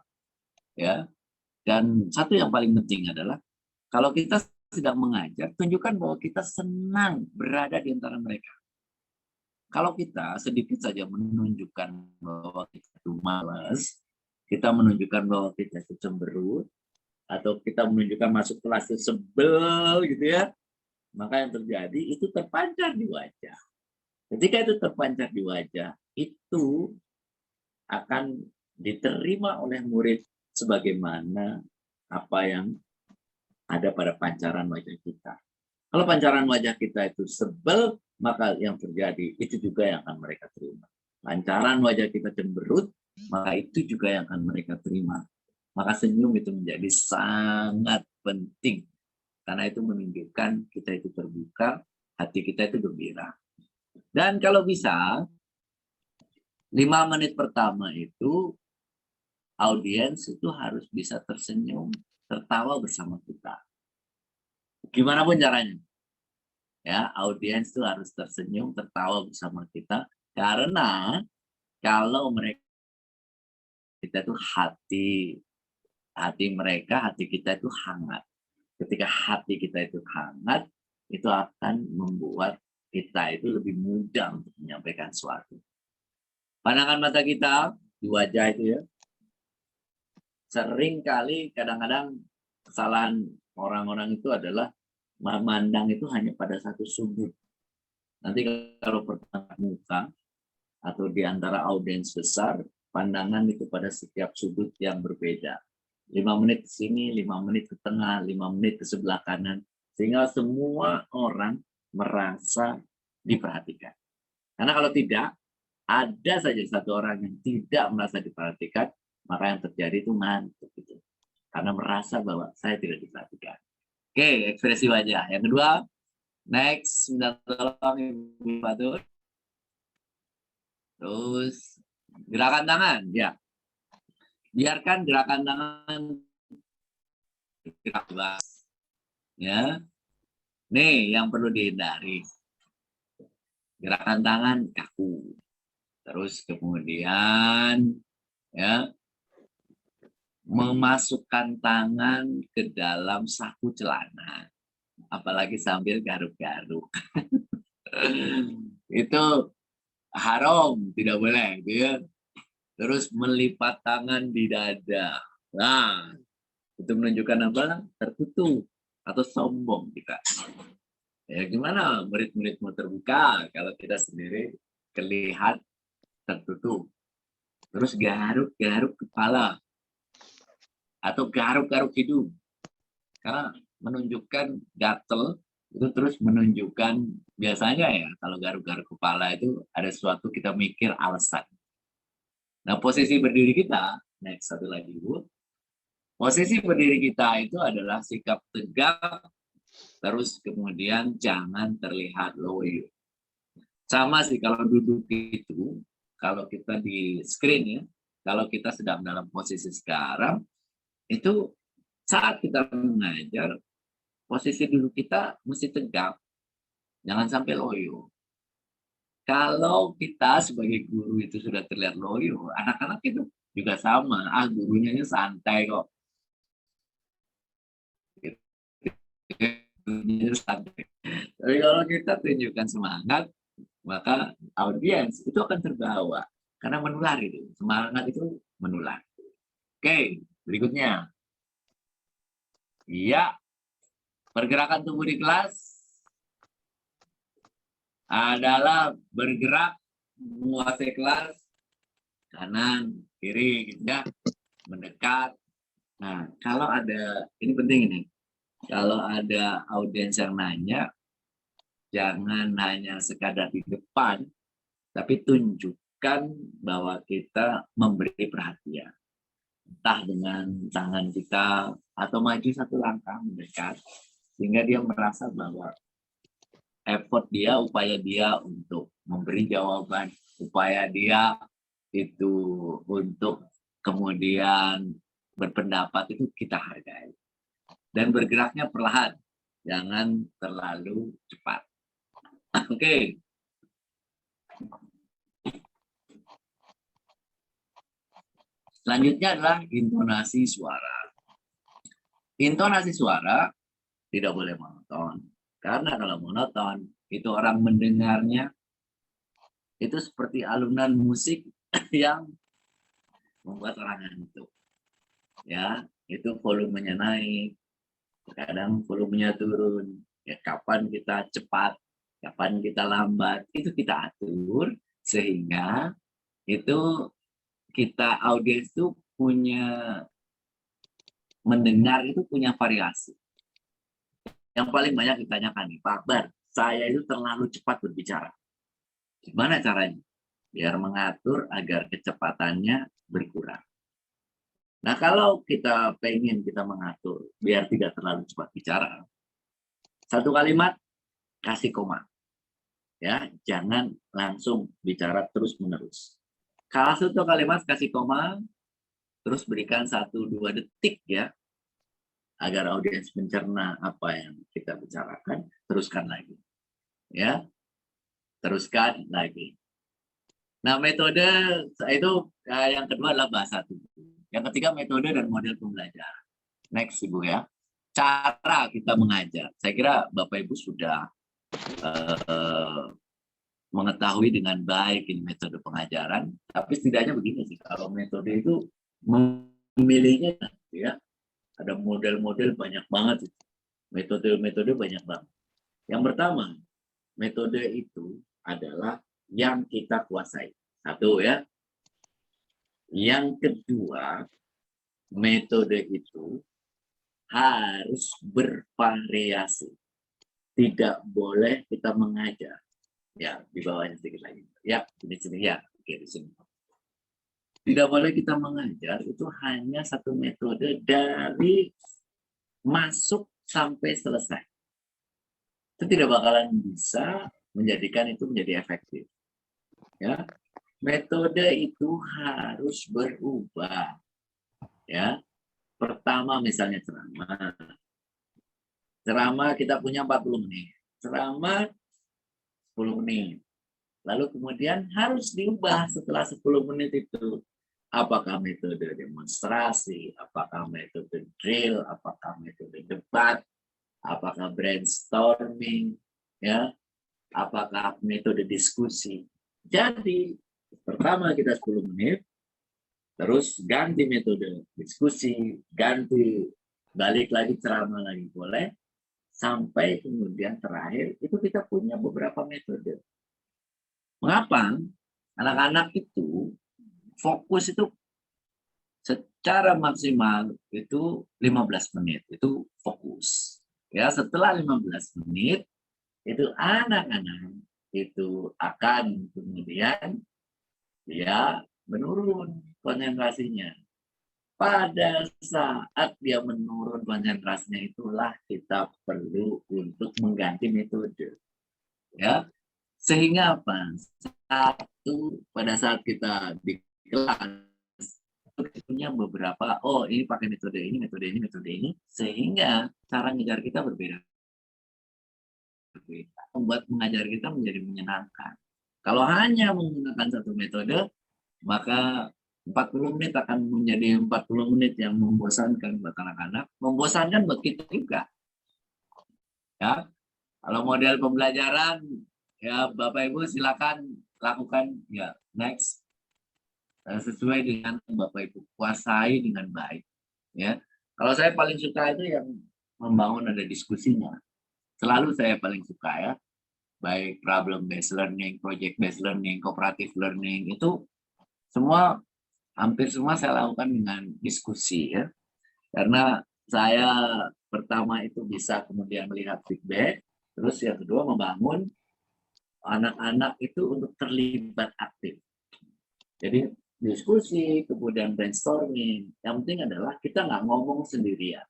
Ya. Dan satu yang paling penting adalah kalau kita sedang mengajar, tunjukkan bahwa kita senang berada di antara mereka. Kalau kita sedikit saja menunjukkan bahwa kita itu malas, kita menunjukkan bahwa kita itu cemberut, atau kita menunjukkan masuk kelas itu sebel gitu ya, maka yang terjadi itu terpancar di wajah. Ketika itu terpancar di wajah, itu akan diterima oleh murid sebagaimana apa yang ada pada pancaran wajah kita. Kalau pancaran wajah kita itu sebel, maka yang terjadi itu juga yang akan mereka terima. Pancaran wajah kita cemberut, maka itu juga yang akan mereka terima. Maka senyum itu menjadi sangat penting. Karena itu menunjukkan kita itu terbuka, hati kita itu gembira. Dan kalau bisa, 5 menit pertama itu, audiens itu harus bisa tersenyum, tertawa bersama kita. Gimana pun caranya. Ya, audiens itu harus tersenyum, tertawa bersama kita. Karena kalau mereka kita itu hati mereka, hati kita itu hangat. Ketika hati kita itu hangat, itu akan membuat kita itu lebih mudah untuk menyampaikan sesuatu. Pandangan mata kita di wajah itu ya, sering kali kadang-kadang kesalahan orang-orang itu adalah memandang itu hanya pada satu sudut. Nanti kalau pertama muka atau di antara audiens besar, pandangan itu pada setiap sudut yang berbeda. 5 menit ke sini, 5 menit ke tengah, 5 menit ke sebelah kanan. Sehingga semua orang merasa diperhatikan. Karena kalau tidak, ada saja satu orang yang tidak merasa diperhatikan, maka yang terjadi itu ngantuk. Gitu. Karena merasa bahwa saya tidak diperhatikan. Oke, ekspresi wajah. Yang kedua, next, minta tolong Ibu Fatur. Terus, gerakan tangan, ya. Biarkan gerakan tangan gerak bebas. Ya. Nih yang perlu dihindari. Gerakan tangan kaku. Terus kemudian ya memasukkan tangan ke dalam saku celana. Apalagi sambil garuk-garuk. Itu haram, tidak boleh, gitu ya. Terus melipat tangan di dada. Nah, itu menunjukkan apa? Tertutup atau sombong kita. Ya gimana murid-muridmu terbuka kalau kita sendiri kelihatan tertutup. Terus garuk-garuk kepala atau garuk-garuk hidung. Karena menunjukkan gatel itu terus menunjukkan biasanya ya kalau garuk-garuk kepala itu ada sesuatu kita mikir alasan. Nah, posisi berdiri kita, next satu lagi Bu. Posisi berdiri kita itu adalah sikap tegak, terus kemudian jangan terlihat loyo. Sama sih kalau duduk itu, kalau kita di screen ya, kalau kita sedang dalam posisi sekarang, itu saat kita mengajar, posisi duduk kita mesti tegak, jangan sampai loyo. Kalau kita sebagai guru itu sudah terlihat loyo, anak-anak itu juga sama. Gurunya santai kok. Tapi kalau kita tunjukkan semangat, maka audiens itu akan terbawa. Karena menular itu. Semangat itu menular. Oke, berikutnya. Iya. Pergerakan tubuh di kelas adalah bergerak menguasai kelas kanan kiri gitu ya, mendekat. Nah kalau ada ini penting ini, kalau ada audiens yang nanya jangan hanya sekadar di depan tapi tunjukkan bahwa kita memberi perhatian, entah dengan tangan kita atau maju satu langkah mendekat sehingga dia merasa bahwa effort dia, upaya dia untuk memberi jawaban, upaya dia itu untuk kemudian berpendapat itu kita hargai. Dan bergeraknya perlahan, jangan terlalu cepat. Oke. Selanjutnya adalah intonasi suara. Intonasi suara tidak boleh monoton. Karena kalau monoton, itu orang mendengarnya itu seperti alunan musik yang membuat orang ngantuk. Ya, itu volumenya naik, kadang volumenya turun. Ya, kapan kita cepat, kapan kita lambat, itu kita atur sehingga itu kita audiens itu punya mendengar itu punya variasi. Yang paling banyak ditanyakan nih, Pak Akbar, saya itu terlalu cepat berbicara. Gimana caranya? Biar mengatur agar kecepatannya berkurang. Nah, kalau kita pengen kita mengatur biar tidak terlalu cepat bicara, satu kalimat kasih koma. Ya, jangan langsung bicara terus-menerus. Kalau satu kalimat kasih koma, terus berikan 1-2 detik ya, agar audiens mencerna apa yang kita bicarakan, teruskan lagi. Ya, teruskan lagi. Nah, metode itu yang kedua adalah bahasa tubuh. Yang ketiga metode dan model pembelajaran. Next Ibu ya. Cara kita mengajar. Saya kira Bapak Ibu sudah mengetahui dengan baik ini metode pengajaran, tapi setidaknya begini sih, kalau metode itu memilihnya ya ada model-model banyak banget, metode-metode banyak banget. Yang pertama, metode itu adalah yang kita kuasai. Satu ya. Yang kedua, metode itu harus bervariasi. Tidak boleh kita mengajar. Ya, di bawahnya sedikit lagi. Ya, di sini ya. Oke, di sini. Tidak boleh kita mengajar itu hanya satu metode dari masuk sampai selesai. Itu tidak bakalan bisa menjadikan itu menjadi efektif. Ya, metode itu harus berubah. Ya, pertama misalnya ceramah. Ceramah kita punya 40 menit. Ceramah 10 menit. Lalu kemudian harus diubah setelah 10 menit itu. Apakah metode demonstrasi, apakah metode drill, apakah metode debat, apakah brainstorming, ya, apakah metode diskusi. Jadi, pertama kita 10 menit, terus ganti metode diskusi, ganti, balik lagi ceramah lagi boleh, sampai kemudian terakhir itu kita punya beberapa metode. Mengapa? Anak-anak itu fokus itu secara maksimal itu 15 menit, itu fokus. Ya, setelah 15 menit itu anak-anak itu akan kemudian dia menurun konsentrasinya. Pada saat dia menurun konsentrasinya itulah kita perlu untuk mengganti metode. Ya. Sehingga apa? Satu, pada saat kita di kelas punya beberapa, oh ini pakai metode ini, metode ini, metode ini, sehingga cara mengajar kita berbeda. Membuat mengajar kita menjadi menyenangkan. Kalau hanya menggunakan satu metode, maka 40 menit akan menjadi 40 menit yang membosankan buat anak-anak, membosankan buat kita juga. Ya, kalau model pembelajaran, ya Bapak Ibu silakan lakukan ya next sesuai dengan Bapak Ibu kuasai dengan baik. Ya, kalau saya paling suka itu yang membangun ada diskusinya. Selalu saya paling suka ya, baik problem based learning, project based learning, cooperative learning itu semua hampir semua saya lakukan dengan diskusi ya. Karena saya pertama itu bisa kemudian melihat feedback, terus yang kedua membangun anak-anak itu untuk terlibat aktif. Jadi diskusi, kemudian brainstorming. Yang penting adalah kita nggak ngomong sendirian.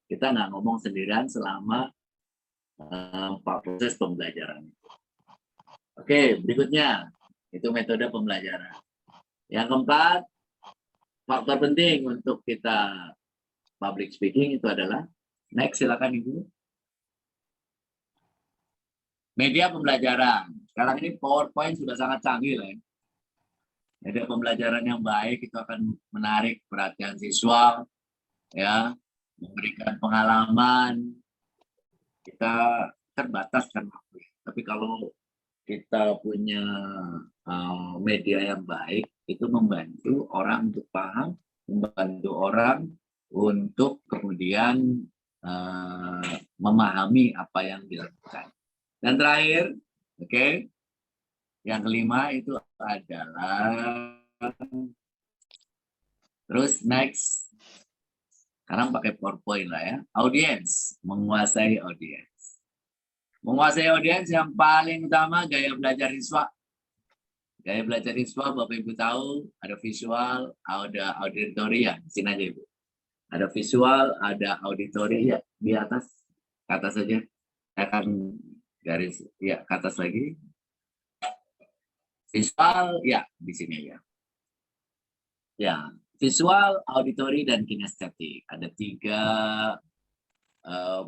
Kita nggak ngomong sendirian selama proses pembelajaran. Oke, berikutnya itu metode pembelajaran. Yang keempat, faktor penting untuk kita public speaking itu adalah, next silakan Ibu. Media pembelajaran. Sekarang ini PowerPoint sudah sangat canggih lah ya. Media pembelajaran yang baik itu akan menarik perhatian siswa, ya, memberikan pengalaman. Kita terbatas kan waktu. Tapi kalau kita punya media yang baik, itu membantu orang untuk paham, membantu orang untuk kemudian memahami apa yang dilakukan. Dan terakhir, oke, yang kelima itu adalah, terus next, sekarang pakai PowerPoint lah ya, audience, menguasai audience. Menguasai audiens yang paling utama gaya belajar siswa. Gaya belajar siswa Bapak Ibu tahu ada visual, ada auditory ya. Sini aja Ibu. Ada visual, ada auditory ya di atas. Ke atas saja. Saya akan garis ya ke atas lagi. Visual ya di sini ya. Ya, visual, auditory dan kinestetik. Ada 3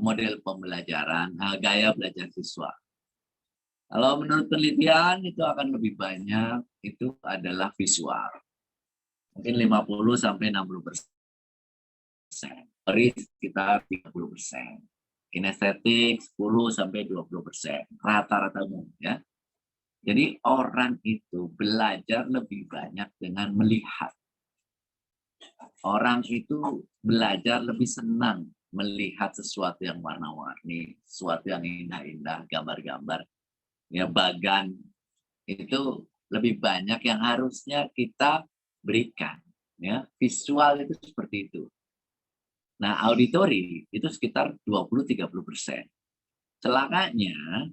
model pembelajaran, gaya belajar siswa. Kalau menurut penelitian itu akan lebih banyak itu adalah visual. Mungkin 50 sampai 60%. Sekitar 30%. kinestetik 10 sampai 20%, rata-rata umum ya. Jadi orang itu belajar lebih banyak dengan melihat. Orang itu belajar lebih senang melihat sesuatu yang warna-warni, sesuatu yang indah-indah, gambar-gambar, ya bagan. Itu lebih banyak yang harusnya kita berikan. Ya, visual itu seperti itu. Nah, auditori itu sekitar 20-30%. Celakanya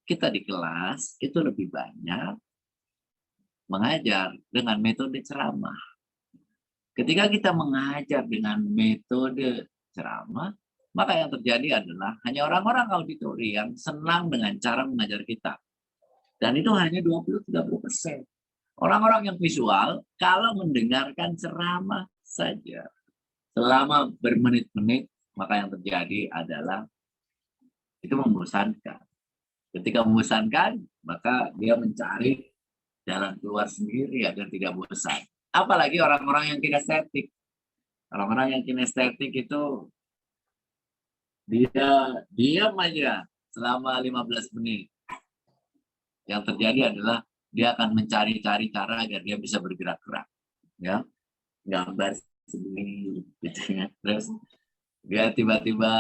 kita di kelas itu lebih banyak mengajar dengan metode ceramah. Ketika kita mengajar dengan metode ceramah, maka yang terjadi adalah hanya orang-orang auditori yang senang dengan cara mengajar kita. Dan itu hanya 20-30%. Orang-orang yang visual, kalau mendengarkan ceramah saja, selama bermenit-menit, maka yang terjadi adalah itu membosankan. Ketika membosankan, maka dia mencari jalan keluar sendiri agar tidak bosan. Apalagi orang-orang yang kinestetik. Orang-orang yang kinestetik itu dia diam aja selama 15 menit. Yang terjadi adalah dia akan mencari-cari cara agar dia bisa bergerak-gerak. Ya, gambar sendiri gitu ya. Terus dia tiba-tiba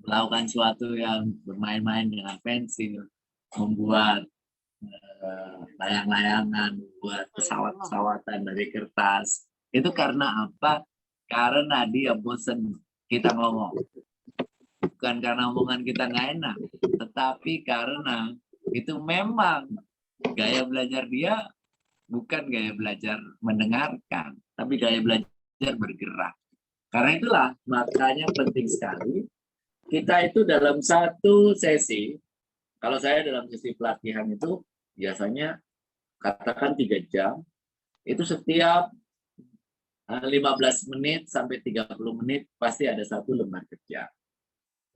melakukan sesuatu yang bermain-main dengan pensil, membuat layang-layangan, membuat pesawat-pesawatan dari kertas. Itu karena apa? Karena dia bosan kita ngomong. Bukan karena omongan kita nggak enak, tetapi karena itu memang gaya belajar dia bukan gaya belajar mendengarkan, tapi gaya belajar bergerak. Karena itulah, makanya penting sekali kita itu dalam satu sesi, kalau saya dalam sesi pelatihan itu biasanya katakan 3 jam, itu setiap 15 menit sampai 30 menit pasti ada satu lembar kerja.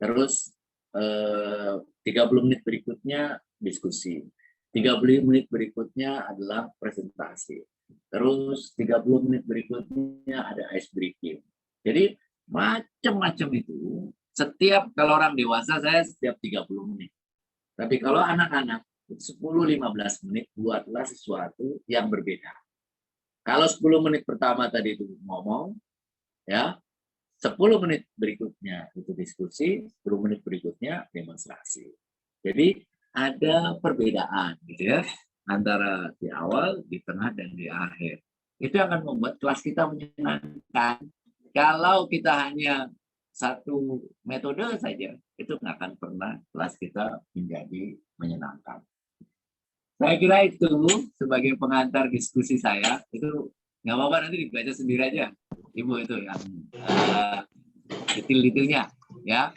Terus 30 menit berikutnya diskusi. 30 menit berikutnya adalah presentasi. Terus 30 menit berikutnya ada ice breaking. Jadi macam-macam itu. Setiap, kalau orang dewasa saya setiap 30 menit. Tapi kalau anak-anak 10-15 menit buatlah sesuatu yang berbeda. Kalau 10 menit pertama tadi itu ngomong, ya 10 menit berikutnya itu diskusi, 10 menit berikutnya demonstrasi. Jadi ada perbedaan gitu ya, antara di awal, di tengah, dan di akhir. Itu akan membuat kelas kita menyenangkan. Kalau kita hanya satu metode saja, itu nggak akan pernah kelas kita menjadi menyenangkan. Saya kira itu sebagai pengantar diskusi saya, itu nggak apa-apa, nanti dibaca sendiri aja. Ibu itu yang detail-detailnya, ya.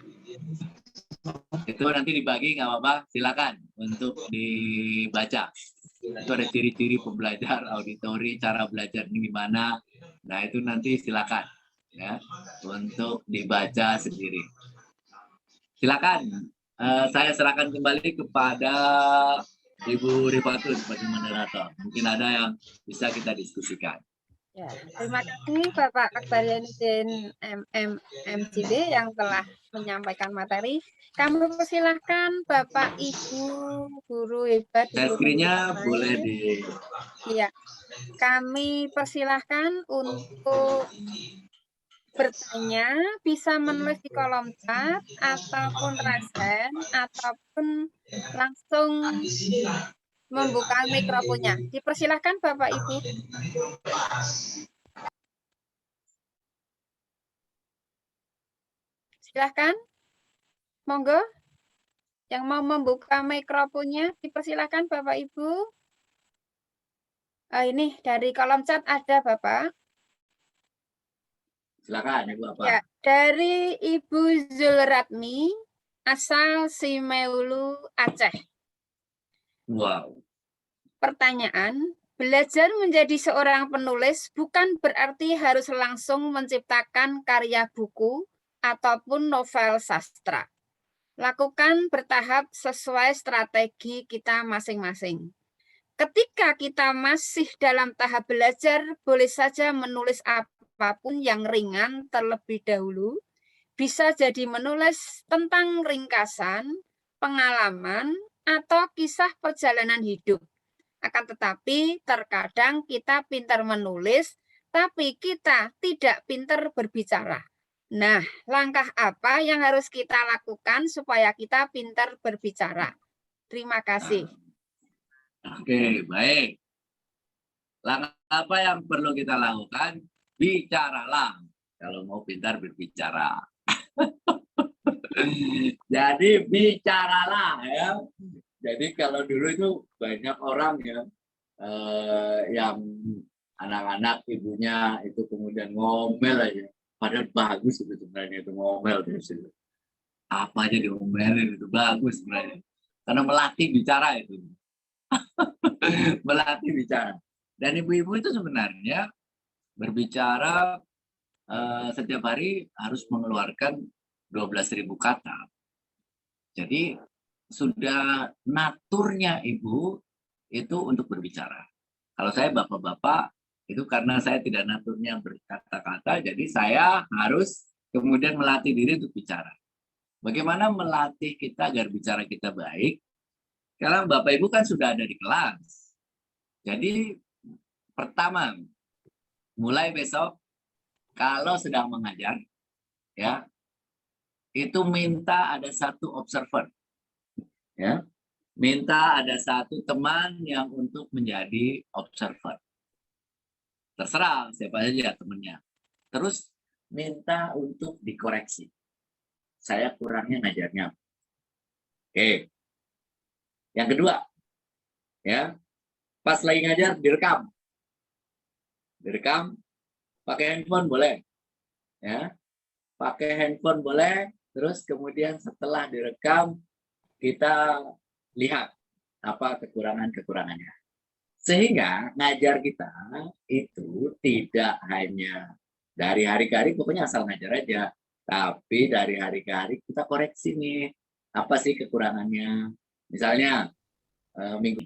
Itu nanti dibagi, nggak apa-apa, silakan untuk dibaca. Itu ada ciri-ciri pembelajar auditori, cara belajar ini gimana. Nah itu nanti silakan ya untuk dibaca sendiri. Silakan, saya serahkan kembali kepada Ibu Rifatul sebagai moderator. Mungkin ada yang bisa kita diskusikan. Ya, terima kasih Bapak Akbar Zainuddin MCD yang telah menyampaikan materi. Kami persilahkan Bapak Ibu guru hebat. Screen-nya boleh di. Iya, kami persilahkan untuk bertanya, bisa menulis di kolom chat ataupun raise hand ataupun langsung membuka mikrofonnya. Dipersilahkan Bapak Ibu. Silahkan. Monggo. Yang mau membuka mikrofonnya, dipersilahkan Bapak Ibu. Ini dari kolom chat ada Bapak. Silakan Ibu apa? Ya, dari Ibu Zulratmi, asal Simeulu, Aceh. Wow. Pertanyaan, belajar menjadi seorang penulis bukan berarti harus langsung menciptakan karya buku ataupun novel sastra. Lakukan bertahap sesuai strategi kita masing-masing. Ketika kita masih dalam tahap belajar, boleh saja menulis apapun yang ringan terlebih dahulu. Bisa jadi menulis tentang ringkasan, pengalaman, atau kisah perjalanan hidup. Akan tetapi terkadang kita pintar menulis, tapi kita tidak pintar berbicara. Nah, langkah apa yang harus kita lakukan supaya kita pintar berbicara? Terima kasih. Oke, baik. Langkah apa yang perlu kita lakukan? Bicaralah kalau mau pintar berbicara. Jadi bicaralah ya. Jadi kalau dulu itu banyak orang ya yang anak-anak ibunya itu kemudian ngomel aja. Padahal bagus itu sebenarnya itu ngomel terus itu. Apa aja diomelin itu bagus sebenarnya. Karena melatih bicara itu. Melatih bicara. Dan ibu-ibu itu sebenarnya berbicara setiap hari harus mengeluarkan 12.000 kata. Jadi sudah naturnya ibu itu untuk berbicara. Kalau saya bapak-bapak itu karena saya tidak naturnya berkata-kata, jadi saya harus kemudian melatih diri untuk bicara. Bagaimana melatih kita agar bicara kita baik? Karena bapak ibu kan sudah ada di kelas. Jadi pertama, mulai besok kalau sedang mengajar, ya itu minta ada satu observer, ya minta ada satu teman yang untuk menjadi observer. Terserah siapa saja temannya. Terus minta untuk dikoreksi. Saya kurangnya ngajarnya. Oke. Yang kedua, ya pas lagi ngajar direkam. Direkam pakai handphone boleh, ya pakai handphone boleh. Terus kemudian setelah direkam kita lihat apa kekurangannya. Sehingga ngajar kita itu tidak hanya dari hari ke hari pokoknya asal ngajar aja, tapi dari hari ke hari kita koreksi nih apa sih kekurangannya. Misalnya minggu,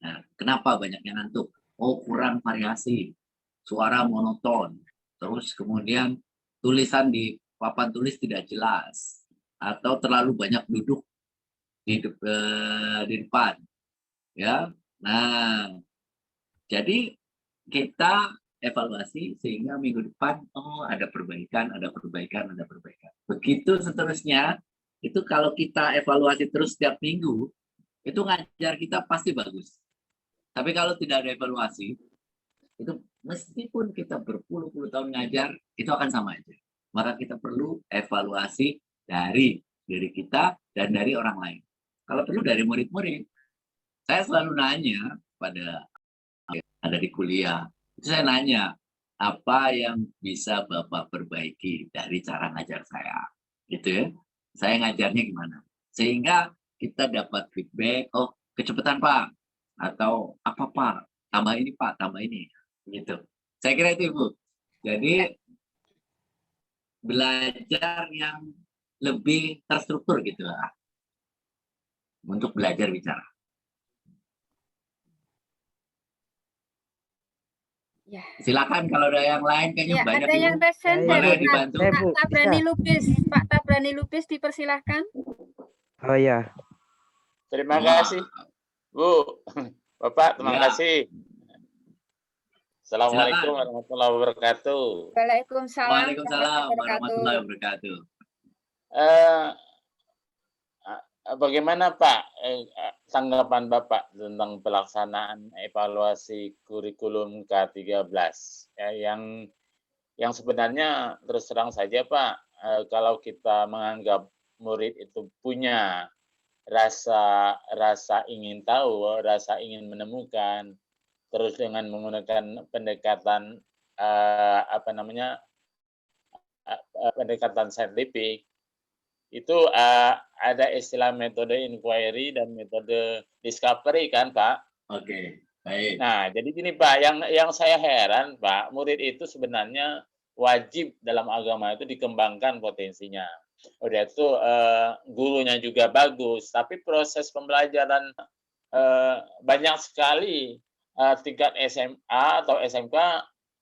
nah, kenapa banyaknya ngantuk? Oh kurang variasi, suara monoton, terus kemudian tulisan di papan tulis tidak jelas, atau terlalu banyak duduk di depan, ya. Nah, jadi kita evaluasi sehingga minggu depan oh ada perbaikan. Begitu seterusnya. Itu kalau kita evaluasi terus setiap minggu, itu ngajar kita pasti bagus. Tapi kalau tidak ada evaluasi, itu meskipun kita berpuluh-puluh tahun ngajar, itu akan sama aja. Maka kita perlu evaluasi dari diri kita dan dari orang lain. Kalau perlu dari murid-murid. Saya selalu nanya pada ada di kuliah, itu saya nanya, apa yang bisa Bapak perbaiki dari cara ngajar saya? Gitu ya. Saya ngajarnya gimana? Sehingga kita dapat feedback, oh kecepatan Pak, atau apa Pak, tambah ini Pak, tambah ini. Gitu. Saya kira itu Ibu. Jadi belajar yang lebih terstruktur gitu lah. Untuk belajar bicara. Ya. Silakan kalau ada yang lain kayaknya Ya, banyak ada yang resen boleh dari dibantu. Pak Tabrani Lubis. Pak Tabrani Lubis dipersilahkan. Oh ya. Terima kasih, Bu. Bapak, terima Ya. kasih. Assalamualaikum warahmatullahi wabarakatuh. Waalaikumsalam. Waalaikumsalam warahmatullahi wabarakatuh. Bagaimana Pak tanggapan Bapak tentang pelaksanaan evaluasi kurikulum K13 ya, yang sebenarnya terus terang saja Pak, kalau kita menganggap murid itu punya rasa ingin tahu, rasa ingin menemukan, terus dengan menggunakan pendekatan pendekatan saintifik, itu ada istilah metode inquiry dan metode discovery kan Pak? Oke, baik. Nah, jadi gini Pak, yang saya heran Pak, murid itu sebenarnya wajib dalam agama itu dikembangkan potensinya. Udah itu gurunya juga bagus, tapi proses pembelajaran banyak sekali tingkat SMA atau SMK,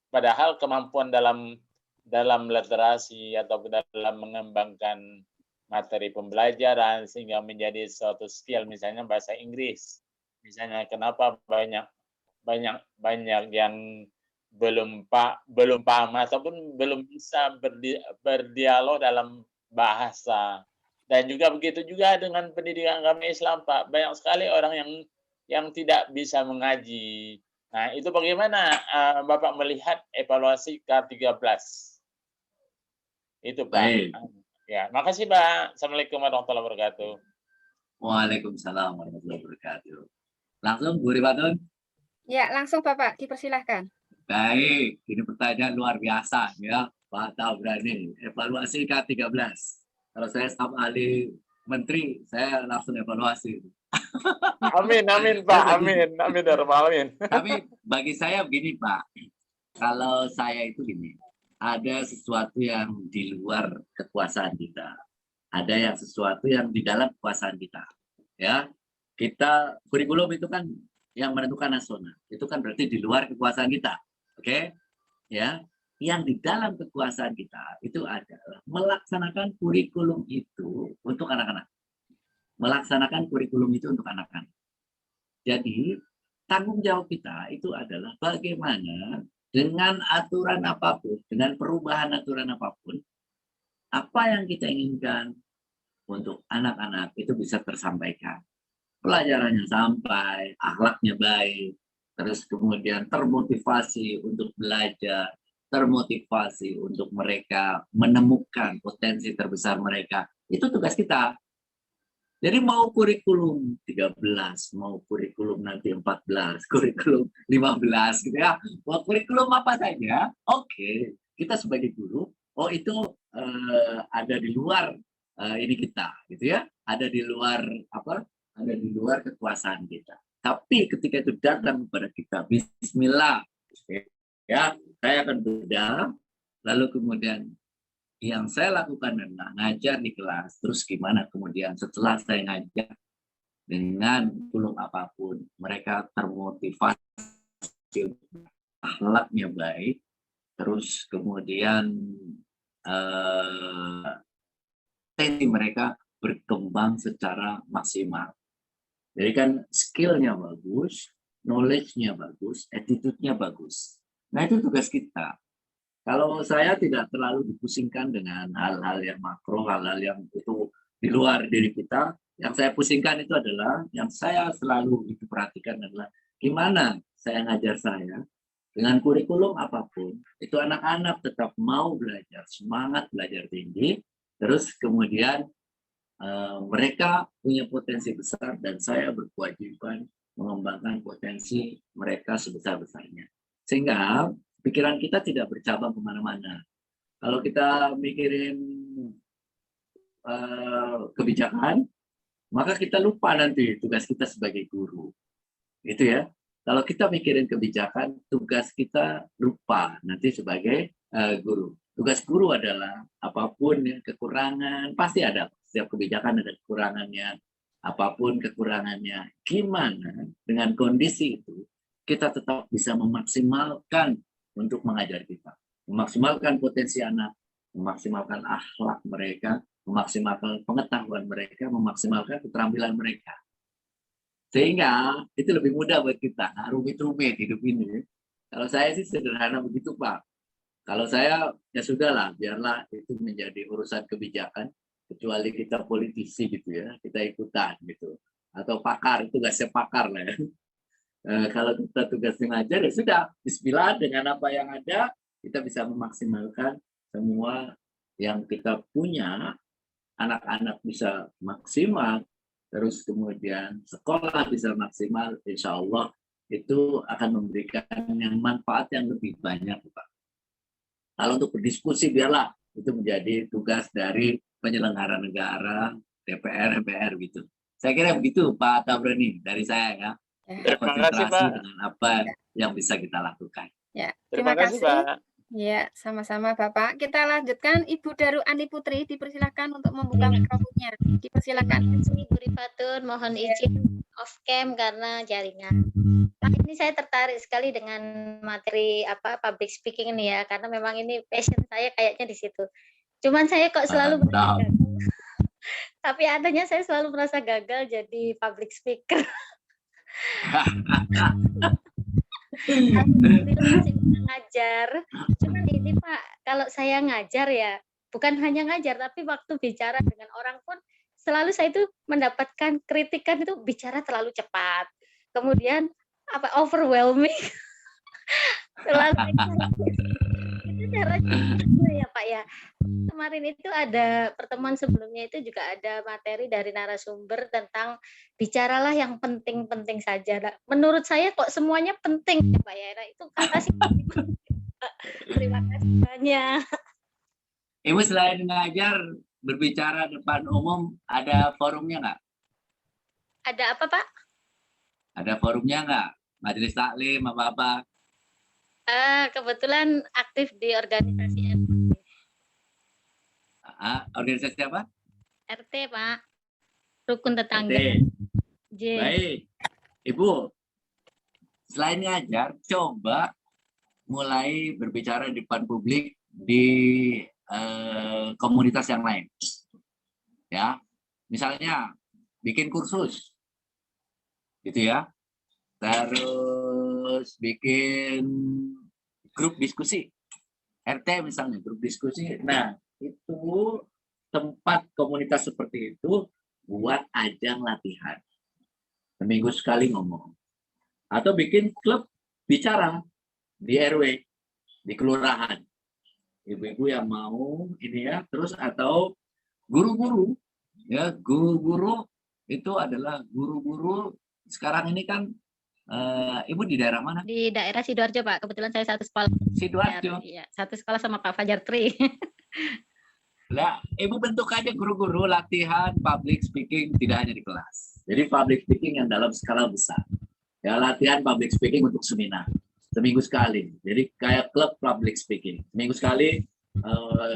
padahal kemampuan dalam dalam literasi atau dalam mengembangkan materi pembelajaran sehingga menjadi suatu skill, misalnya bahasa Inggris. Misalnya kenapa banyak yang belum paham ataupun belum bisa berdialog dalam bahasa. Dan juga begitu juga dengan pendidikan agama Islam, Pak. Banyak sekali orang yang tidak bisa mengaji. Nah, itu bagaimana Bapak melihat evaluasi K13? Itu, Pak. Baik. Ya, makasih, Pak. Assalamualaikum warahmatullahi wabarakatuh. Waalaikumsalam warahmatullahi wabarakatuh. Langsung Bu Rifatun. Ya, langsung Bapak, dipersilahkan. Baik, ini pertanyaan luar biasa ya, Pak Tabrani. Evaluasi K13. Kalau saya staf ahli menteri, saya langsung evaluasi. Amin, Pak. Amin ya Rabbal alamin. Tapi bagi saya begini, Pak. Kalau saya itu gini, ada sesuatu yang di luar kekuasaan kita. Ada yang sesuatu yang di dalam kekuasaan kita. Ya, kita kurikulum itu kan yang menentukan nasional. Itu kan berarti di luar kekuasaan kita. Oke? Ya. Yang di dalam kekuasaan kita itu adalah melaksanakan kurikulum itu untuk anak-anak. Melaksanakan kurikulum itu untuk anak-anak. Jadi, tanggung jawab kita itu adalah bagaimana dengan aturan apapun, dengan perubahan aturan apapun, apa yang kita inginkan untuk anak-anak itu bisa tersampaikan. Pelajarannya sampai, akhlaknya baik, terus kemudian termotivasi untuk belajar, termotivasi untuk mereka menemukan potensi terbesar mereka. Itu tugas kita. Jadi mau kurikulum 13, mau kurikulum nanti 14, kurikulum 15 gitu ya. Mau kurikulum apa saja, oke. Kita sebagai guru, itu ada di luar ini kita gitu ya. Ada di luar apa? Ada di luar kekuasaan kita. Tapi ketika itu datang kepada kita, bismillah. Ya, saya akan beda, lalu kemudian yang saya lakukan adalah ngajar di kelas, terus gimana kemudian setelah saya ngajar dengan kurikulum apapun, mereka termotivasi, akhlaknya baik, terus kemudian potensi mereka berkembang secara maksimal. Jadi kan skill-nya bagus, knowledge-nya bagus, attitude-nya bagus. Nah, itu tugas kita. Kalau saya tidak terlalu dipusingkan dengan hal-hal yang makro, hal-hal yang itu di luar diri kita, yang saya pusingkan itu adalah, yang saya selalu diperhatikan adalah gimana saya ngajar saya dengan kurikulum apapun, itu anak-anak tetap mau belajar, semangat belajar tinggi, terus kemudian mereka punya potensi besar dan saya berkewajiban mengembangkan potensi mereka sebesar-besarnya. Sehingga pikiran kita tidak bercabang kemana-mana. Kalau kita mikirin kebijakan, maka kita lupa nanti tugas kita sebagai guru. Gitu ya. Kalau kita mikirin kebijakan, tugas kita lupa nanti sebagai guru. Tugas guru adalah apapun ya, kekurangan, pasti ada. Setiap kebijakan ada kekurangannya. Apapun kekurangannya, gimana dengan kondisi itu, kita tetap bisa memaksimalkan untuk mengajar kita. Memaksimalkan potensi anak, memaksimalkan akhlak mereka, memaksimalkan pengetahuan mereka, memaksimalkan keterampilan mereka. Sehingga itu lebih mudah buat kita, nggak rumit-rumit hidup ini. Kalau saya sih sederhana begitu, Pak. Kalau saya, ya sudahlah, biarlah itu menjadi urusan kebijakan, kecuali kita politisi gitu ya, kita ikutan gitu. Atau pakar, tugasnya pakar lah ya. Kalau kita tugasnya ngajar, ya sudah, bismillah dengan apa yang ada, kita bisa memaksimalkan semua yang kita punya, anak-anak bisa maksimal, terus kemudian sekolah bisa maksimal, insya Allah itu akan memberikan yang manfaat yang lebih banyak, Pak. Kalau untuk berdiskusi, biarlah itu menjadi tugas dari penyelenggara negara, DPR, MPR gitu. Saya kira begitu, Pak Tabrani, dari saya ya. Terima kasih, Pak. Dengan apa yang bisa kita lakukan. Ya, Terima kasih, Pak. Ya, sama-sama Bapak. Kita lanjutkan Ibu Daru Ani Putri, dipersilakan untuk membuka mikrofonnya. Dipersilakan. Ibu Rifatun, mohon izin off cam karena jaringan. Nah, ini saya tertarik sekali dengan materi public speaking ini ya, karena memang ini passion saya kayaknya di situ. Cuman saya kok selalu merasa gagal. Tapi adanya saya selalu merasa gagal jadi public speaker. Alhamdulillah masih bisa ngajar. Cuman ini Pak, kalau saya ngajar ya, bukan hanya ngajar, tapi waktu bicara dengan orang pun selalu saya itu mendapatkan kritikan itu bicara terlalu cepat. Kemudian overwhelming. Selalu itu caranya ya Pak ya. Kemarin itu ada pertemuan sebelumnya itu juga ada materi dari narasumber tentang bicaralah yang penting-penting saja. Nah, menurut saya kok semuanya penting ya Pak ya. Nah, itu kata sih. Terima kasih banyak. Ibu selain ngajar, berbicara depan umum, ada forumnya nggak? Ada apa Pak? Ada forumnya nggak? Majelis taklim apa-apa? Kebetulan aktif di organisasi RT. Organisasi apa? RT Pak. Rukun tetangga. RT. Baik. Ibu, selain ngajar, coba mulai berbicara di depan publik di komunitas yang lain. Ya, misalnya bikin kursus, gitu ya. Terus bikin grup diskusi, RT misalnya, grup diskusi. Nah, itu tempat komunitas seperti itu buat ajang latihan. Seminggu sekali ngomong. Atau bikin klub bicara di RW, di kelurahan. Ibu-ibu yang mau ini ya, terus atau guru-guru. Ya, guru-guru itu adalah guru-guru sekarang ini kan Ibu di daerah mana? Di daerah Sidoarjo, Pak. Kebetulan saya satu sekolah. Sidoarjo. Iya, satu sekolah sama Pak Fajar Tri. Lah, Ibu bentuk aja guru-guru latihan public speaking tidak hanya di kelas. Jadi public speaking yang dalam skala besar. Ya, latihan public speaking untuk seminar. Seminggu sekali. Jadi kayak klub public speaking. Seminggu sekali,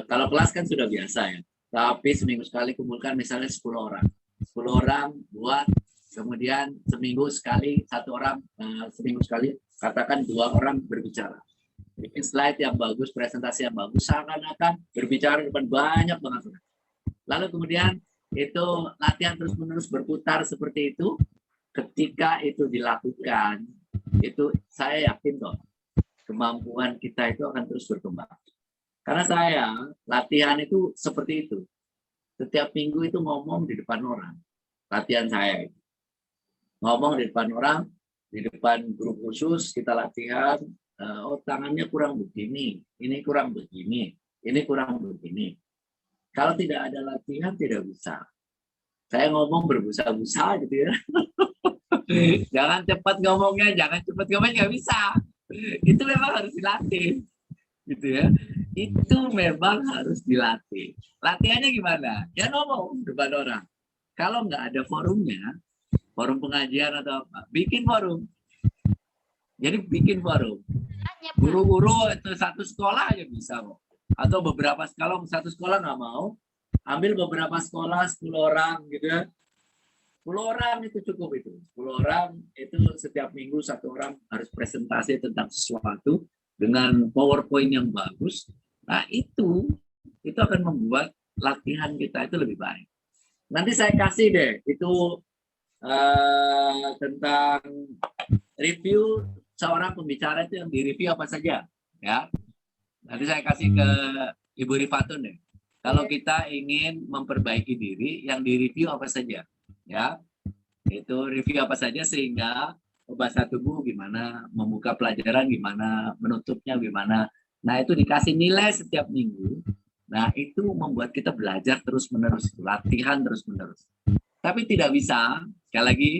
kalau kelas kan sudah biasa ya. Tapi seminggu sekali kumpulkan misalnya 10 orang. 10 orang buat, kemudian seminggu sekali, 1 orang, seminggu sekali, katakan 2 orang berbicara. Bikin slide yang bagus, presentasi yang bagus, seakan-akan berbicara depan banyak banget. Lalu kemudian itu latihan terus-menerus berputar seperti itu. Ketika itu dilakukan, itu saya yakin kok kemampuan kita itu akan terus berkembang. Karena saya latihan itu seperti itu. Setiap minggu itu ngomong di depan orang. Latihan saya itu. Ngomong di depan orang, di depan grup khusus kita latihan. Oh, tangannya kurang begini, ini kurang begini, ini kurang begini. Kalau tidak ada latihan tidak bisa. Saya ngomong berbusa-busa gitu ya. Jangan cepat ngomongnya, nggak bisa. Itu memang harus dilatih, gitu ya. Itu memang harus dilatih. Latihannya gimana? Ya ngomong depan orang. Kalau nggak ada forumnya, forum pengajian atau apa, bikin forum. Jadi bikin forum. Guru-guru itu satu sekolah aja bisa kok. Atau beberapa sekolah, satu sekolah nggak mau, ambil beberapa sekolah 10 orang gitu ya. 10 orang itu cukup itu. 10 orang itu setiap minggu 1 orang harus presentasi tentang sesuatu dengan PowerPoint yang bagus. Nah, itu akan membuat latihan kita itu lebih baik. Nanti saya kasih deh itu tentang review seorang pembicara itu yang direview apa saja ya. Nanti saya kasih ke Ibu Rifatun deh. Kalau kita ingin memperbaiki diri, yang direview apa saja ya. Itu review apa saja sehingga bahasa tubuh gimana, membuka pelajaran gimana, menutupnya gimana. Nah, itu dikasih nilai setiap minggu. Nah, itu membuat kita belajar terus-menerus, latihan terus-menerus. Tapi tidak bisa, sekali lagi,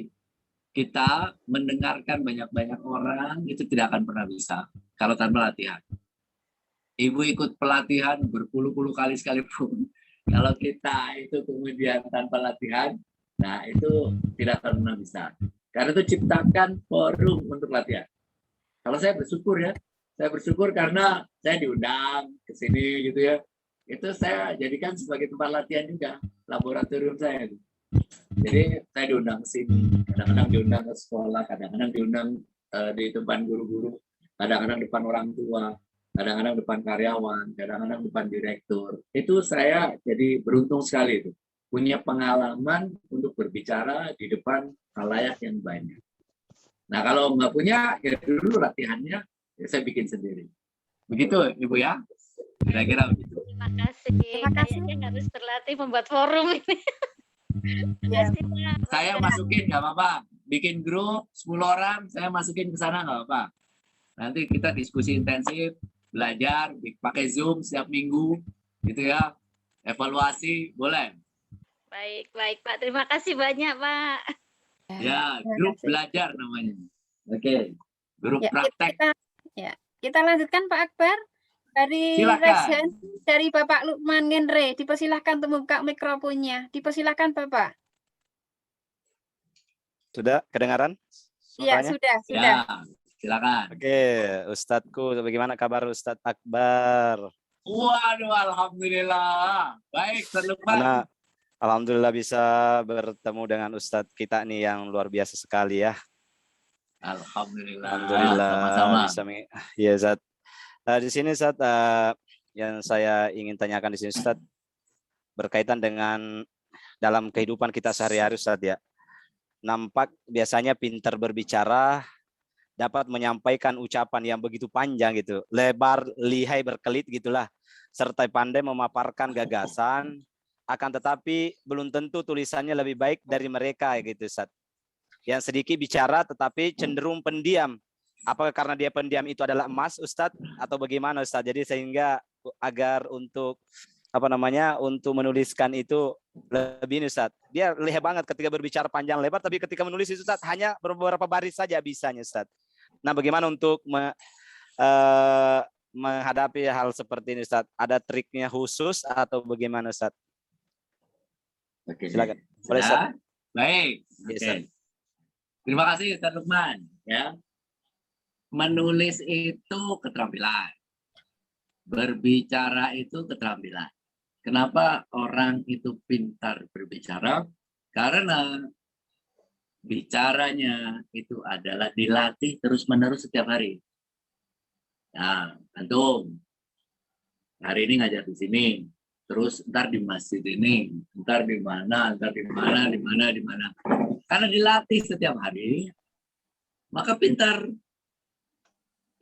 kita mendengarkan banyak-banyak orang, itu tidak akan pernah bisa kalau tanpa latihan. Ibu ikut pelatihan berpuluh-puluh kali sekalipun, kalau kita itu kemudian tanpa latihan, nah itu tidak akan pernah bisa. Karena itu ciptakan forum untuk latihan. Kalau saya bersyukur ya, Saya bersyukur karena saya diundang ke sini gitu ya. Itu saya jadikan sebagai tempat latihan juga, laboratorium saya. Jadi saya diundang ke sini, kadang-kadang diundang ke sekolah, kadang-kadang diundang di depan guru-guru, kadang-kadang depan orang tua, kadang-kadang depan karyawan, kadang-kadang depan direktur. Itu saya jadi beruntung sekali itu, punya pengalaman untuk berbicara di depan khalayak yang banyak. Nah kalau nggak punya, ya dulu latihannya ya saya bikin sendiri. Begitu Ibu ya? Kira-kira begitu. Terima kasih. Kayaknya harus berlatih membuat forum ini. Ya. Saya masukin nggak apa-apa. Bikin grup 10 orang, saya masukin ke sana nggak apa-apa. Nanti kita diskusi intensif, belajar, pakai Zoom setiap minggu, gitu ya. Evaluasi, boleh. Baik, baik Pak. Terima kasih banyak Pak. Ya, grup belajar namanya. Oke, grup Ya, praktek. kita lanjutkan Pak Akbar. Dari Silakan. Resen, dari Bapak Lukman Ngenre, dipersilahkan untuk membuka mikrofonnya. Dipersilahkan Bapak. Sudah kedengaran? Iya, sudah. Ya, silakan. Oke, Ustadzku, bagaimana kabar Ustadz Akbar? Waduh, alhamdulillah. Baik, Lukman. Karena alhamdulillah bisa bertemu dengan Ustadz kita nih yang luar biasa sekali ya. Alhamdulillah. Alhamdulillah. Sama-sama. Iya, Ustadz. Di sini Ustadz, yang saya ingin tanyakan di sini Ustadz, berkaitan dengan dalam kehidupan kita sehari-hari Ustadz ya. Nampak biasanya pintar berbicara, dapat menyampaikan ucapan yang begitu panjang gitu, lebar, lihai, berkelit gitulah, serta pandai memaparkan gagasan, akan tetapi belum tentu tulisannya lebih baik dari mereka gitu Ustadz. Yang sedikit bicara tetapi cenderung pendiam. Apakah karena dia pendiam itu adalah emas Ustadz atau bagaimana Ustadz? Jadi sehingga agar untuk untuk menuliskan itu lebih ini Ustadz. Dia lihai banget ketika berbicara panjang lebar, tapi ketika menulis itu Ustadz hanya beberapa baris saja bisanya Ustadz. Nah, bagaimana untuk menghadapi hal seperti ini Ustadz? Ada triknya khusus atau bagaimana Ustadz? Oke. Silakan. Boleh Ustadz? Baik. Oke. Terima kasih Ustadz Lukman ya. Menulis itu keterampilan. Berbicara itu keterampilan. Kenapa orang itu pintar berbicara? Karena bicaranya itu adalah dilatih terus-menerus setiap hari. Nah, antum hari ini ngajar di sini, terus ntar di masjid ini, ntar di mana, di mana. Karena dilatih setiap hari, maka pintar.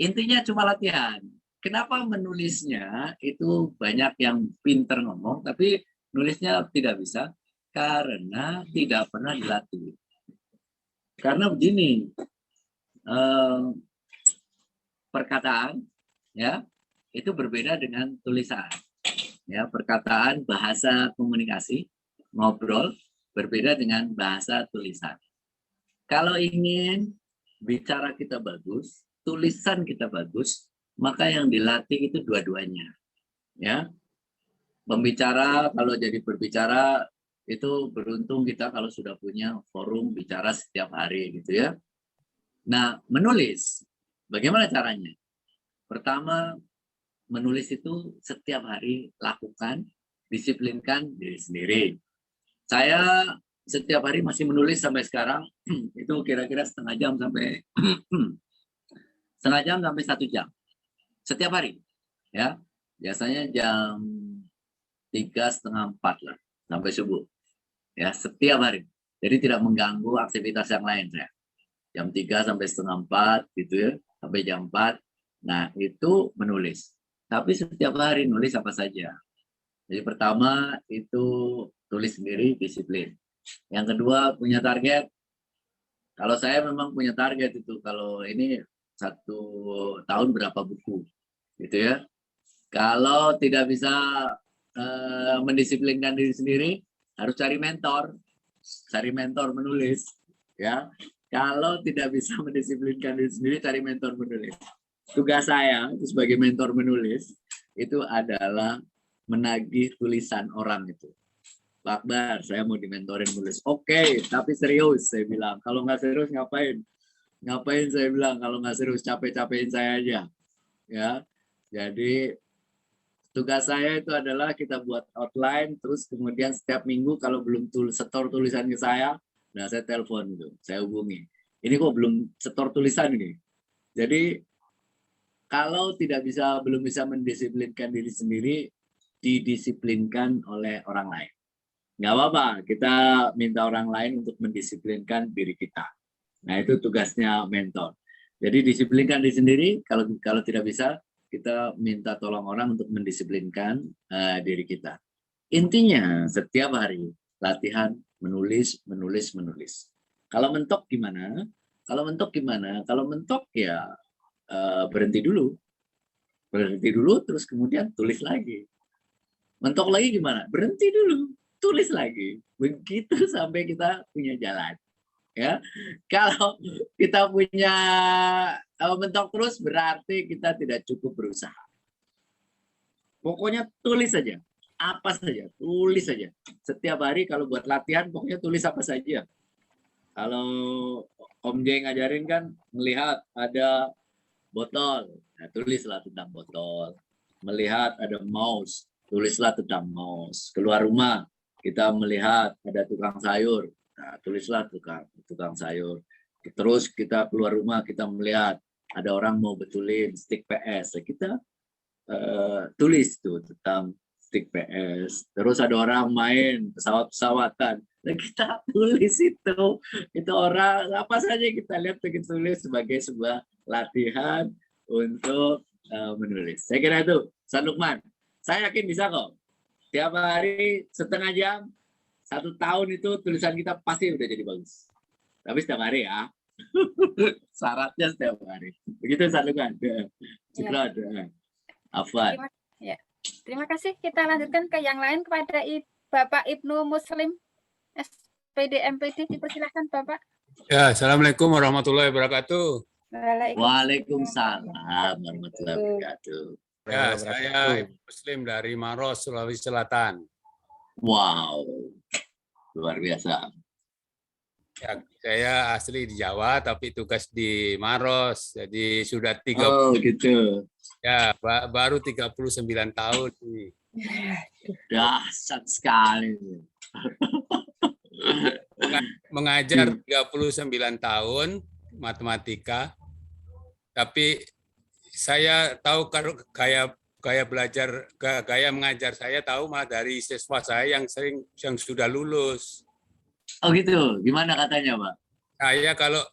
Intinya cuma latihan. Kenapa menulisnya itu banyak yang pintar ngomong, tapi nulisnya tidak bisa? Karena tidak pernah dilatih. Karena begini, perkataan ya itu berbeda dengan tulisan. Ya, perkataan bahasa komunikasi, ngobrol berbeda dengan bahasa tulisan. Kalau ingin bicara kita bagus, tulisan kita bagus, maka yang dilatih itu dua-duanya. Ya, pembicara kalau jadi berbicara itu beruntung kita kalau sudah punya forum bicara setiap hari gitu ya. Nah, menulis bagaimana caranya? Pertama, menulis itu setiap hari lakukan, disiplinkan diri sendiri. Saya setiap hari masih menulis sampai sekarang itu kira-kira setengah jam sampai 1 jam setiap hari ya, biasanya jam 3:30, 4 lah sampai subuh ya, setiap hari. Jadi tidak mengganggu aktivitas yang lain saya. Jam 3 sampai 3:30 gitu ya, sampai jam 4. Nah itu menulis, tapi setiap hari nulis apa saja. Jadi pertama itu tulis sendiri, disiplin. Yang kedua punya target. Kalau saya memang punya target itu, kalau ini 1 tahun berapa buku gitu ya. Kalau tidak bisa mendisiplinkan diri sendiri, harus cari mentor menulis ya. Kalau tidak bisa mendisiplinkan diri sendiri, cari mentor menulis. Tugas saya sebagai mentor menulis itu adalah menagih tulisan orang itu. Pak Akbar, saya mau dimentorin nulis. Oke, tapi serius saya bilang. Kalau nggak serius ngapain? Ngapain saya bilang kalau nggak serius, capek-capekin saya aja. ya. Jadi tugas saya itu adalah kita buat outline, terus kemudian setiap minggu kalau belum setor tulisan ke saya, nah saya telepon gitu, saya hubungi. Ini kok belum setor tulisan ini. Jadi kalau belum bisa mendisiplinkan diri sendiri, didisiplinkan oleh orang lain. Nggak apa-apa, kita minta orang lain untuk mendisiplinkan diri kita. Nah, itu tugasnya mentor. Jadi disiplinkan diri sendiri, kalau tidak bisa, kita minta tolong orang untuk mendisiplinkan diri kita. Intinya, setiap hari latihan menulis. Kalau mentok gimana? Kalau mentok ya berhenti dulu, terus kemudian tulis lagi. Mentok lagi gimana? Berhenti dulu, tulis lagi. Begitu sampai kita punya jalan. Ya, kalau kita punya mentok terus berarti kita tidak cukup berusaha. Pokoknya tulis saja, apa saja, tulis saja. Setiap hari kalau buat latihan pokoknya tulis apa saja. Kalau Om J ngajarin kan melihat ada botol, nah, tulislah tentang botol. Melihat ada mouse, tulislah tentang mouse. Keluar rumah, kita melihat ada tukang sayur, nah, tulislah tukang sayur. Terus kita keluar rumah, kita melihat ada orang mau betulin stick PS, kita tulis tuh tentang stick PS. Terus ada orang main pesawat-pesawatan, nah, kita tulis itu orang apa saja kita lihat, kita tulis sebagai sebuah latihan untuk menulis. Saya kira itu, Ustaz Lukman. Saya yakin bisa kok. Tiap hari setengah jam, 1 tahun itu tulisan kita pasti udah jadi bagus. Tapi setiap hari ya. Syaratnya setiap hari. Begitu Ustaz Lukman. Syukran. Afwan. Terima kasih. Kita lanjutkan ke yang lain kepada Bapak Ibnu Muslim SPD MPD. Dipersilahkan Bapak. Ya, Assalamualaikum warahmatullahi wabarakatuh. Waalaikumsalam warahmatullahi wabarakatuh. Ya, saya Ibu Muslim dari Maros, Sulawesi Selatan. Wow, luar biasa. Ya, saya asli di Jawa, tapi tugas di Maros. Jadi sudah 30. Oh, gitu. Ya, baru 39 tahun. Dahsyat sekali. Mengajar 39 tahun matematika. Tapi saya tahu kalau gaya mengajar saya tahu malah dari siswa saya yang sudah lulus. Oh gitu, gimana katanya Pak?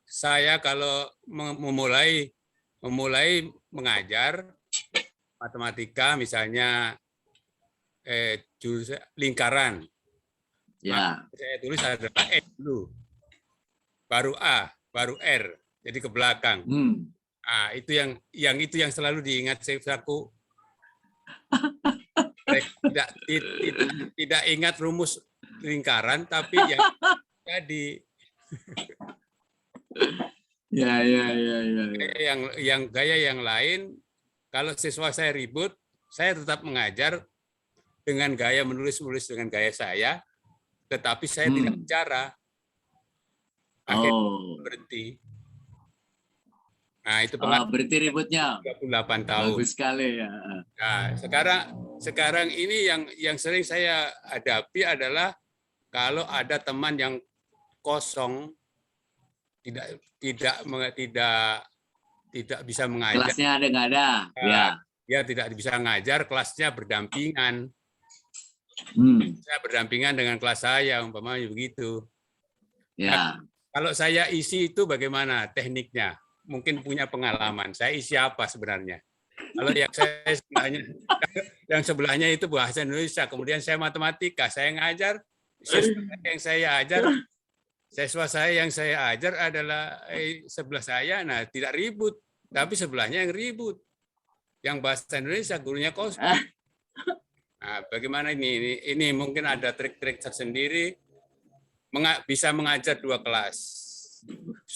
Saya kalau memulai mengajar matematika misalnya jurusan lingkaran, ya. Saya tulis adalah E dulu, baru A, baru R, jadi ke belakang. Ah, itu yang selalu diingat aku. Tidak ingat rumus lingkaran, tapi yang tadi. Ya. Yang gaya yang lain, kalau siswa saya ribut, saya tetap mengajar dengan gaya menulis dengan gaya saya, tetapi saya tidak bicara. Akhirnya berhenti. Nah, itu berarti ributnya 38 tahun. Bagus sekali ya. Nah, sekarang ini yang sering saya hadapi adalah kalau ada teman yang kosong, tidak bisa mengajar. Kelasnya ada nggak ada? Ya. Dia tidak bisa mengajar, kelasnya berdampingan. Saya berdampingan dengan kelas saya, umpamanya begitu. Ya. Nah, kalau saya isi itu bagaimana tekniknya? Mungkin punya pengalaman. Saya isi apa sebenarnya? Kalau yang sebelahnya itu bahasa Indonesia, kemudian saya matematika, saya ngajar, siswa saya yang saya ajar adalah sebelah saya, nah tidak ribut, tapi sebelahnya yang ribut. Yang bahasa Indonesia gurunya kosong. Nah, bagaimana ini? Ini mungkin ada trik-trik tersendiri bisa mengajar 2 kelas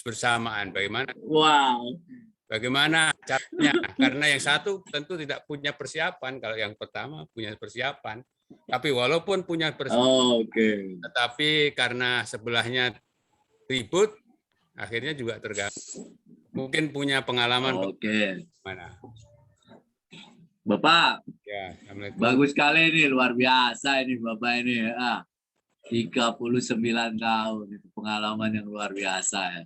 bersamaan. Bagaimana? Wow. Bagaimana caranya? Karena yang satu tentu tidak punya persiapan. Kalau yang pertama punya persiapan. Tapi walaupun punya persiapan, tetapi karena sebelahnya ribut, akhirnya juga terganggu. Mungkin punya pengalaman. Oke. Mana? Bapak, Ya, Assalamualaikum. bagus sekali ini, luar biasa ini Bapak ini. 39 tahun, itu pengalaman yang luar biasa ya.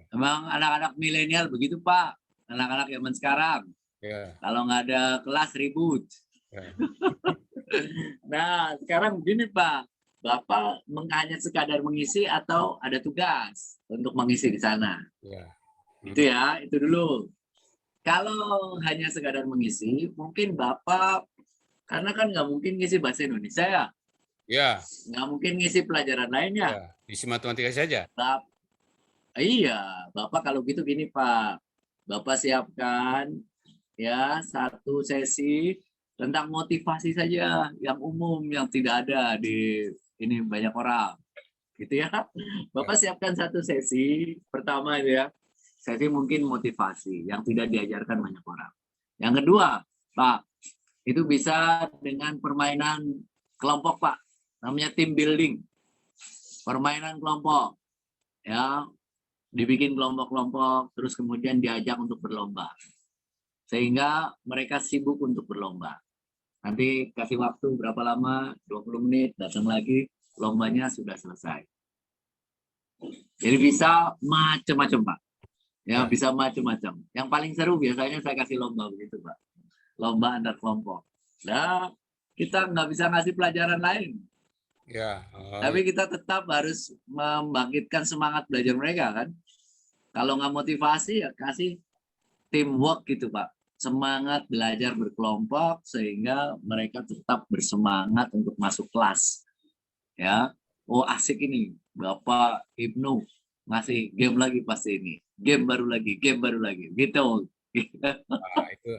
Emang anak-anak milenial begitu Pak, anak-anak zaman sekarang. Ya. Kalau nggak ada kelas ribut. Ya. Nah, sekarang begini Pak, Bapak hanya sekadar mengisi atau ada tugas untuk mengisi di sana? Ya. Itu ya, itu dulu. Kalau hanya sekadar mengisi, mungkin Bapak, karena kan nggak mungkin ngisi bahasa Indonesia ya, Ya. nggak mungkin ngisi pelajaran lainnya. Ya. Isi matematika saja. Iya, Bapak kalau gitu gini Pak, Bapak siapkan ya satu sesi tentang motivasi saja yang umum yang tidak ada di ini banyak orang, gitu ya. Bapak siapkan satu sesi pertama ya, sesi mungkin motivasi yang tidak diajarkan banyak orang. Yang kedua, Pak, itu bisa dengan permainan kelompok Pak, namanya team building, permainan kelompok, ya. Dibikin kelompok-kelompok, terus kemudian diajak untuk berlomba. Sehingga mereka sibuk untuk berlomba. Nanti kasih waktu berapa lama, 20 menit, datang lagi, lombanya sudah selesai. Jadi bisa macam-macam Pak. Ya, bisa macam-macam. Yang paling seru biasanya saya kasih lomba begitu Pak. Lomba antar kelompok. Nah, kita nggak bisa ngasih pelajaran lain. Ya. Tapi kita tetap harus membangkitkan semangat belajar mereka kan. Kalau nggak motivasi ya kasih teamwork gitu Pak. Semangat belajar berkelompok sehingga mereka tetap bersemangat untuk masuk kelas. Ya. Oh asik ini. Bapak Ibnu ngasih game lagi pasti ini. Game baru lagi, game baru lagi. Gitu. Nah, itu.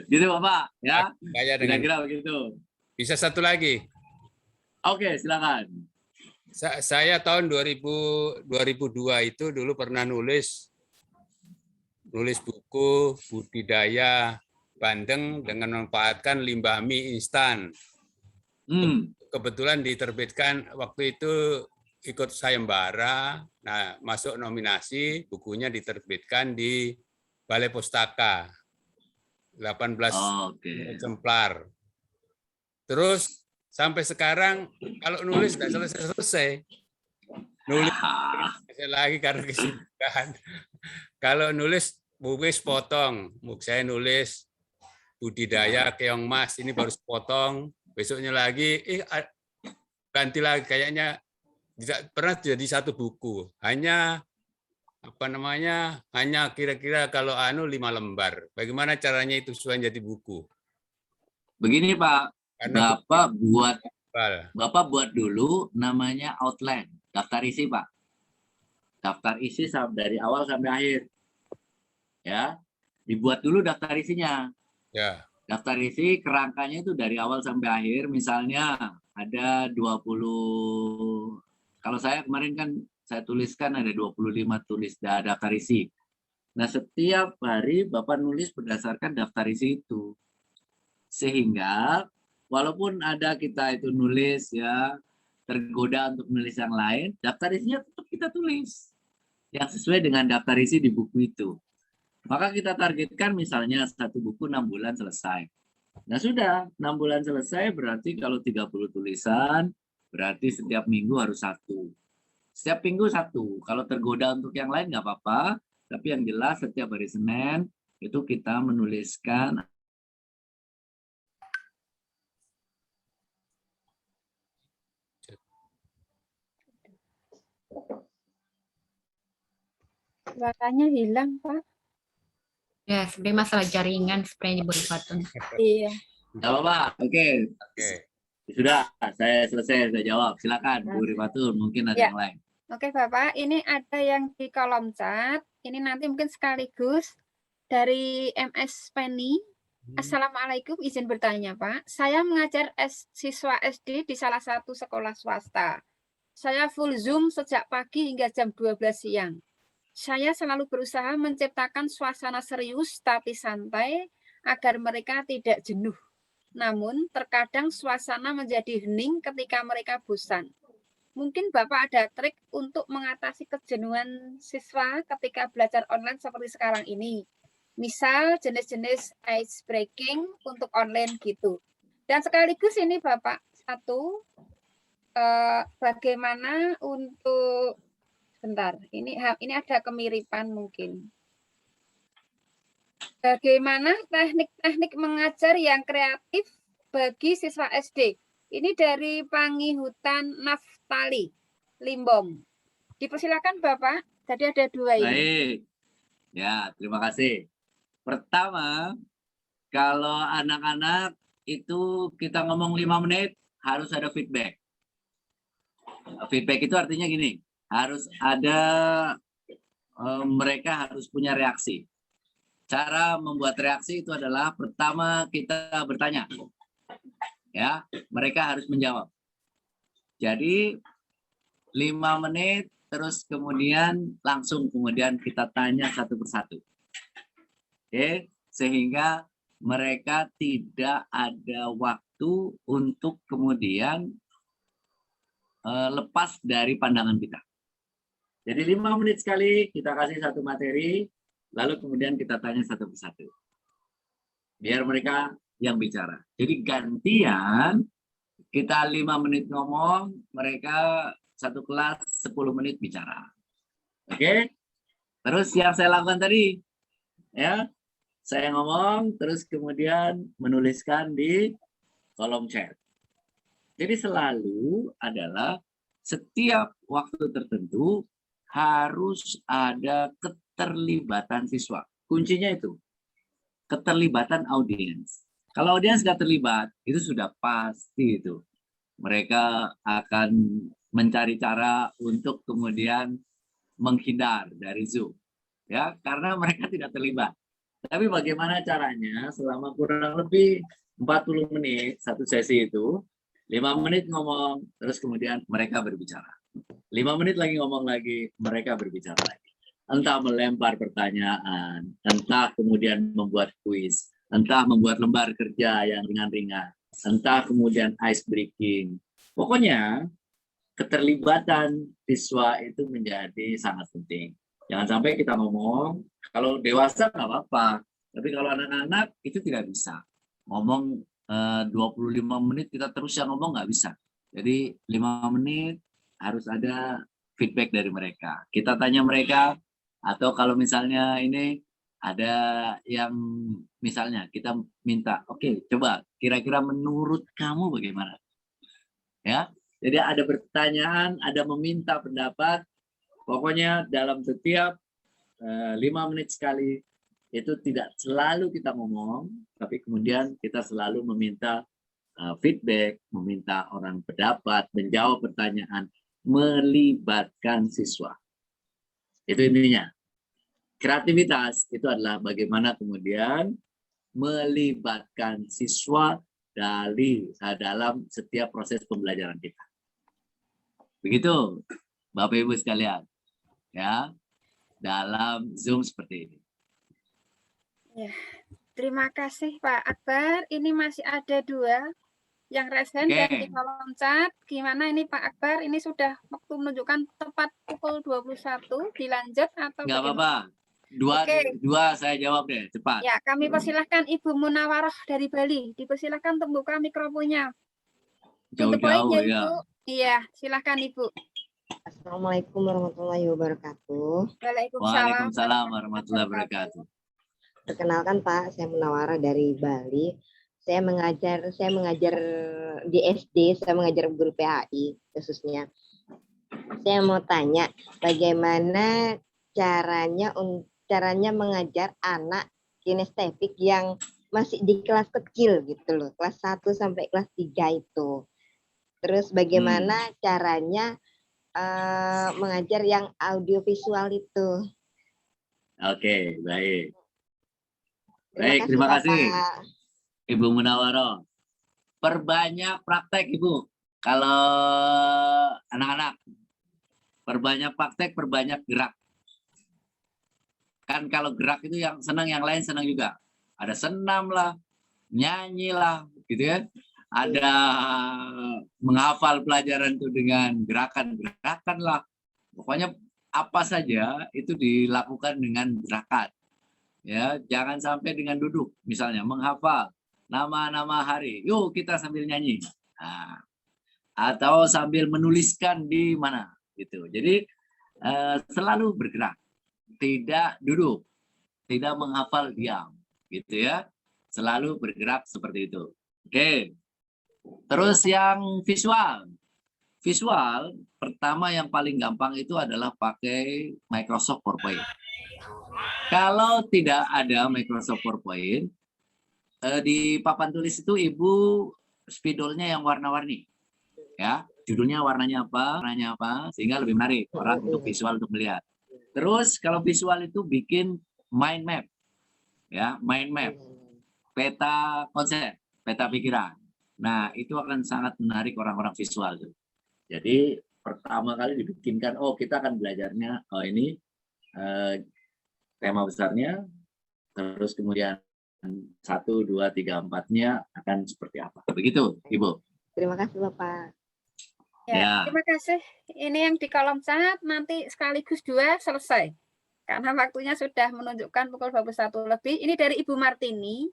Gitu Bapak ya. Kira-kira begitu. Bisa satu lagi. Oke, silakan. Saya tahun 2002 itu dulu pernah nulis buku budidaya bandeng dengan memanfaatkan limbah mie instan. Kebetulan diterbitkan waktu itu ikut sayembara, nah masuk nominasi, bukunya diterbitkan di Balai Pustaka, 18 eksemplar. Terus sampai sekarang kalau nulis nggak selesai-selesai. Nulis lagi karena kesibukan. Kalau nulis potong. Saya nulis budidaya keong mas, ini baru sepotong. Besoknya lagi, ganti lagi. Kayaknya tidak pernah jadi satu buku. Hanya hanya kira-kira kalau 5 lembar. Bagaimana caranya itu supaya jadi buku? Begini Pak. Bapak buat dulu namanya outline, daftar isi Pak. Daftar isi dari awal sampai akhir. Ya. Dibuat dulu daftar isinya. Ya. Daftar isi kerangkanya itu dari awal sampai akhir, misalnya ada 20, kalau saya kemarin kan saya tuliskan ada 25 daftar isi. Nah, setiap hari Bapak nulis berdasarkan daftar isi itu. Sehingga walaupun ada kita itu nulis ya tergoda untuk menulis yang lain, daftar isinya tetap kita tulis yang sesuai dengan daftar isi di buku itu. Maka kita targetkan misalnya satu buku 6 bulan selesai. Nah sudah 6 bulan selesai berarti kalau 30 tulisan berarti setiap minggu harus satu. Setiap minggu satu. Kalau tergoda untuk yang lain nggak apa-apa. Tapi yang jelas setiap hari Senin itu kita menuliskan Suaranya hilang, Pak. Ya, sebenarnya masalah jaringan sebenarnya Bu Rifatun. Iya. Nggak apa-apa. Oke. Sudah, saya selesai, saya jawab. Silakan, Bu Rifatun. Mungkin ada yang lain. Oke, Bapak. Ini ada yang di kolom chat. Ini nanti mungkin sekaligus dari MS Penny. Assalamualaikum, izin bertanya, Pak. Saya mengajar siswa SD di salah satu sekolah swasta. Saya full Zoom sejak pagi hingga jam 12 siang. Saya selalu berusaha menciptakan suasana serius tapi santai agar mereka tidak jenuh. Namun, terkadang suasana menjadi hening ketika mereka bosan. Mungkin Bapak ada trik untuk mengatasi kejenuhan siswa ketika belajar online seperti sekarang ini. Misal jenis-jenis ice breaking untuk online gitu. Dan sekaligus ini Bapak satu, bagaimana untuk bentar, ini ada kemiripan mungkin. Bagaimana teknik-teknik mengajar yang kreatif bagi siswa SD? Ini dari Pangihutan Naftali, Limbong. Dipersilakan Bapak, tadi ada 2 ini. Baik, ya terima kasih. Pertama, kalau anak-anak itu kita ngomong 5 menit, harus ada feedback. Feedback itu artinya gini, harus ada, mereka harus punya reaksi. Cara membuat reaksi itu adalah pertama kita bertanya, ya, mereka harus menjawab. Jadi 5 menit, terus kemudian langsung kemudian kita tanya satu persatu. Oke, sehingga mereka tidak ada waktu untuk kemudian lepas dari pandangan kita. Jadi 5 menit sekali kita kasih satu materi, lalu kemudian kita tanya satu persatu. Biar mereka yang bicara. Jadi gantian, kita 5 menit ngomong, mereka satu kelas 10 menit bicara. Oke? Terus yang saya lakukan tadi, ya, saya ngomong, terus kemudian menuliskan di kolom chat. Jadi selalu adalah setiap waktu tertentu harus ada keterlibatan siswa. Kuncinya itu, keterlibatan audiens. Kalau audiens nggak terlibat, itu sudah pasti itu. Mereka akan mencari cara untuk kemudian menghindar dari Zoom. Ya, karena mereka tidak terlibat. Tapi bagaimana caranya selama kurang lebih 40 menit satu sesi itu, 5 menit ngomong, terus kemudian mereka berbicara. 5 menit lagi ngomong lagi, mereka berbicara lagi. Entah melempar pertanyaan, entah kemudian membuat kuis, entah membuat lembar kerja yang ringan-ringan, entah kemudian ice breaking. Pokoknya keterlibatan siswa itu menjadi sangat penting. Jangan sampai kita ngomong, kalau dewasa nggak apa-apa, tapi kalau anak-anak itu tidak bisa. Ngomong 25 menit kita terus yang ngomong nggak bisa. Jadi 5 menit harus ada feedback dari mereka. Kita tanya mereka, atau kalau misalnya ini ada yang misalnya kita minta, oke, coba kira-kira menurut kamu bagaimana? Ya, jadi ada pertanyaan, ada meminta pendapat. Pokoknya dalam setiap 5 menit sekali itu tidak selalu kita ngomong, tapi kemudian kita selalu meminta feedback, meminta orang pendapat, menjawab pertanyaan, melibatkan siswa. Itu intinya. Kreativitas itu adalah bagaimana kemudian melibatkan siswa dalam setiap proses pembelajaran kita. Begitu, Bapak Ibu sekalian, ya, dalam Zoom seperti ini. Ya, terima kasih Pak Akbar. Ini masih ada 2 yang resen dan di kolom chat. Gimana ini Pak Akbar? Ini sudah waktu menunjukkan tepat pukul 21. Dilanjut atau nggak apa-apa. Dua saya jawab deh, cepat. Ya, kami persilahkan Ibu Munawaroh dari Bali. Dipersilahkan untuk buka mikrofonnya. Untuk poinnya ya. Ibu. Iya, silahkan Ibu. Assalamualaikum warahmatullahi wabarakatuh. Waalaikumsalam warahmatullahi wabarakatuh. Perkenalkan Pak, saya Munawara dari Bali. Saya mengajar di SD, saya mengajar guru PAI khususnya. Saya mau tanya, bagaimana caranya mengajar anak kinestetik yang masih di kelas kecil gitu loh, kelas 1 sampai kelas 3 itu. Terus bagaimana caranya mengajar yang audiovisual itu? Oke, baik. Baik, terima kasih Ibu Munawaroh. Perbanyak praktek Ibu. Kalau anak-anak, perbanyak praktek, perbanyak gerak. Kan kalau gerak itu yang senang, yang lain senang juga. Ada senam lah, nyanyi lah, gitu kan. Ada menghafal pelajaran itu dengan gerakan-gerakan lah. Pokoknya apa saja itu dilakukan dengan gerakan. Ya, jangan sampai dengan duduk, misalnya menghafal nama-nama hari. Yuk kita sambil nyanyi. Nah, atau sambil menuliskan di mana gitu. Jadi selalu bergerak, tidak duduk, tidak menghafal diam, gitu ya. Selalu bergerak seperti itu. Oke. Terus yang visual. Visual pertama yang paling gampang itu adalah pakai Microsoft PowerPoint. Kalau tidak ada Microsoft PowerPoint, di papan tulis itu Ibu spidolnya yang warna-warni. Ya, judulnya warnanya apa, sehingga lebih menarik orang untuk visual untuk melihat. Terus kalau visual itu bikin mind map. Ya, mind map. Peta konsep, peta pikiran. Nah, itu akan sangat menarik orang-orang visual. Jadi pertama kali dibikinkan, oh kita akan belajarnya, oh ini tema besarnya, terus kemudian 1, 2, 3, 4-nya akan seperti apa. Begitu, Ibu. Terima kasih, Bapak. Ya, terima kasih. Ini yang di kolom chat nanti sekaligus 2 selesai. Karena waktunya sudah menunjukkan pukul 21 lebih. Ini dari Ibu Martini.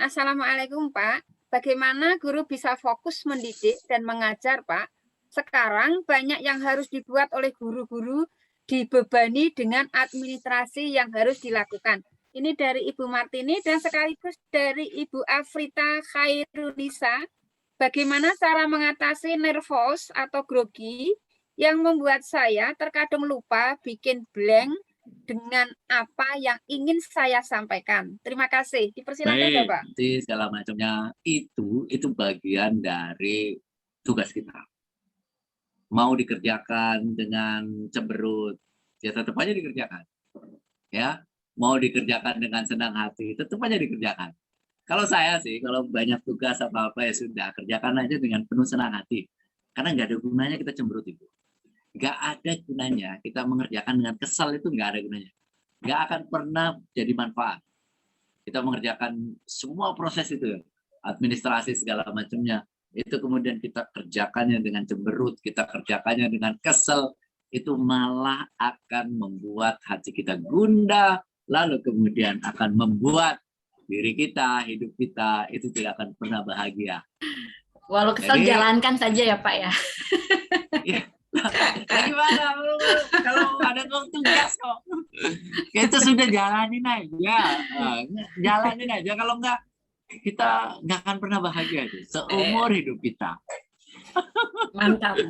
Assalamualaikum, Pak. Bagaimana guru bisa fokus mendidik dan mengajar, Pak? Sekarang banyak yang harus dibuat oleh guru-guru, dibebani dengan administrasi yang harus dilakukan. Ini dari Ibu Martini dan sekaligus dari Ibu Afrita Khairunisa. Bagaimana cara mengatasi nervous atau grogi yang membuat saya terkadang lupa bikin blank dengan apa yang ingin saya sampaikan. Terima kasih. Dipersilakan, Bapak. Baik, segala macamnya itu bagian dari tugas kita. Mau dikerjakan dengan cemberut, ya tetap aja dikerjakan. Ya, mau dikerjakan dengan senang hati, tetap aja dikerjakan. Kalau saya sih, kalau banyak tugas apa-apa ya sudah, kerjakan aja dengan penuh senang hati. Karena nggak ada gunanya kita cemberut itu. Nggak ada gunanya kita mengerjakan dengan kesal, itu nggak ada gunanya. Nggak akan pernah jadi manfaat. Kita mengerjakan semua proses itu, administrasi segala macamnya, itu kemudian kita kerjakannya dengan cemberut, kita kerjakannya dengan kesel, itu malah akan membuat hati kita gundah, lalu kemudian akan membuat diri kita, hidup kita itu tidak akan pernah bahagia. Walau kesal, Jadi, jalankan saja ya, Pak ya. Ya, gimana? Kalau ada tugas kok, itu sudah jalanin aja, jalanin aja. Kalau enggak, kita nggak akan pernah bahagia itu seumur hidup kita. Mantap.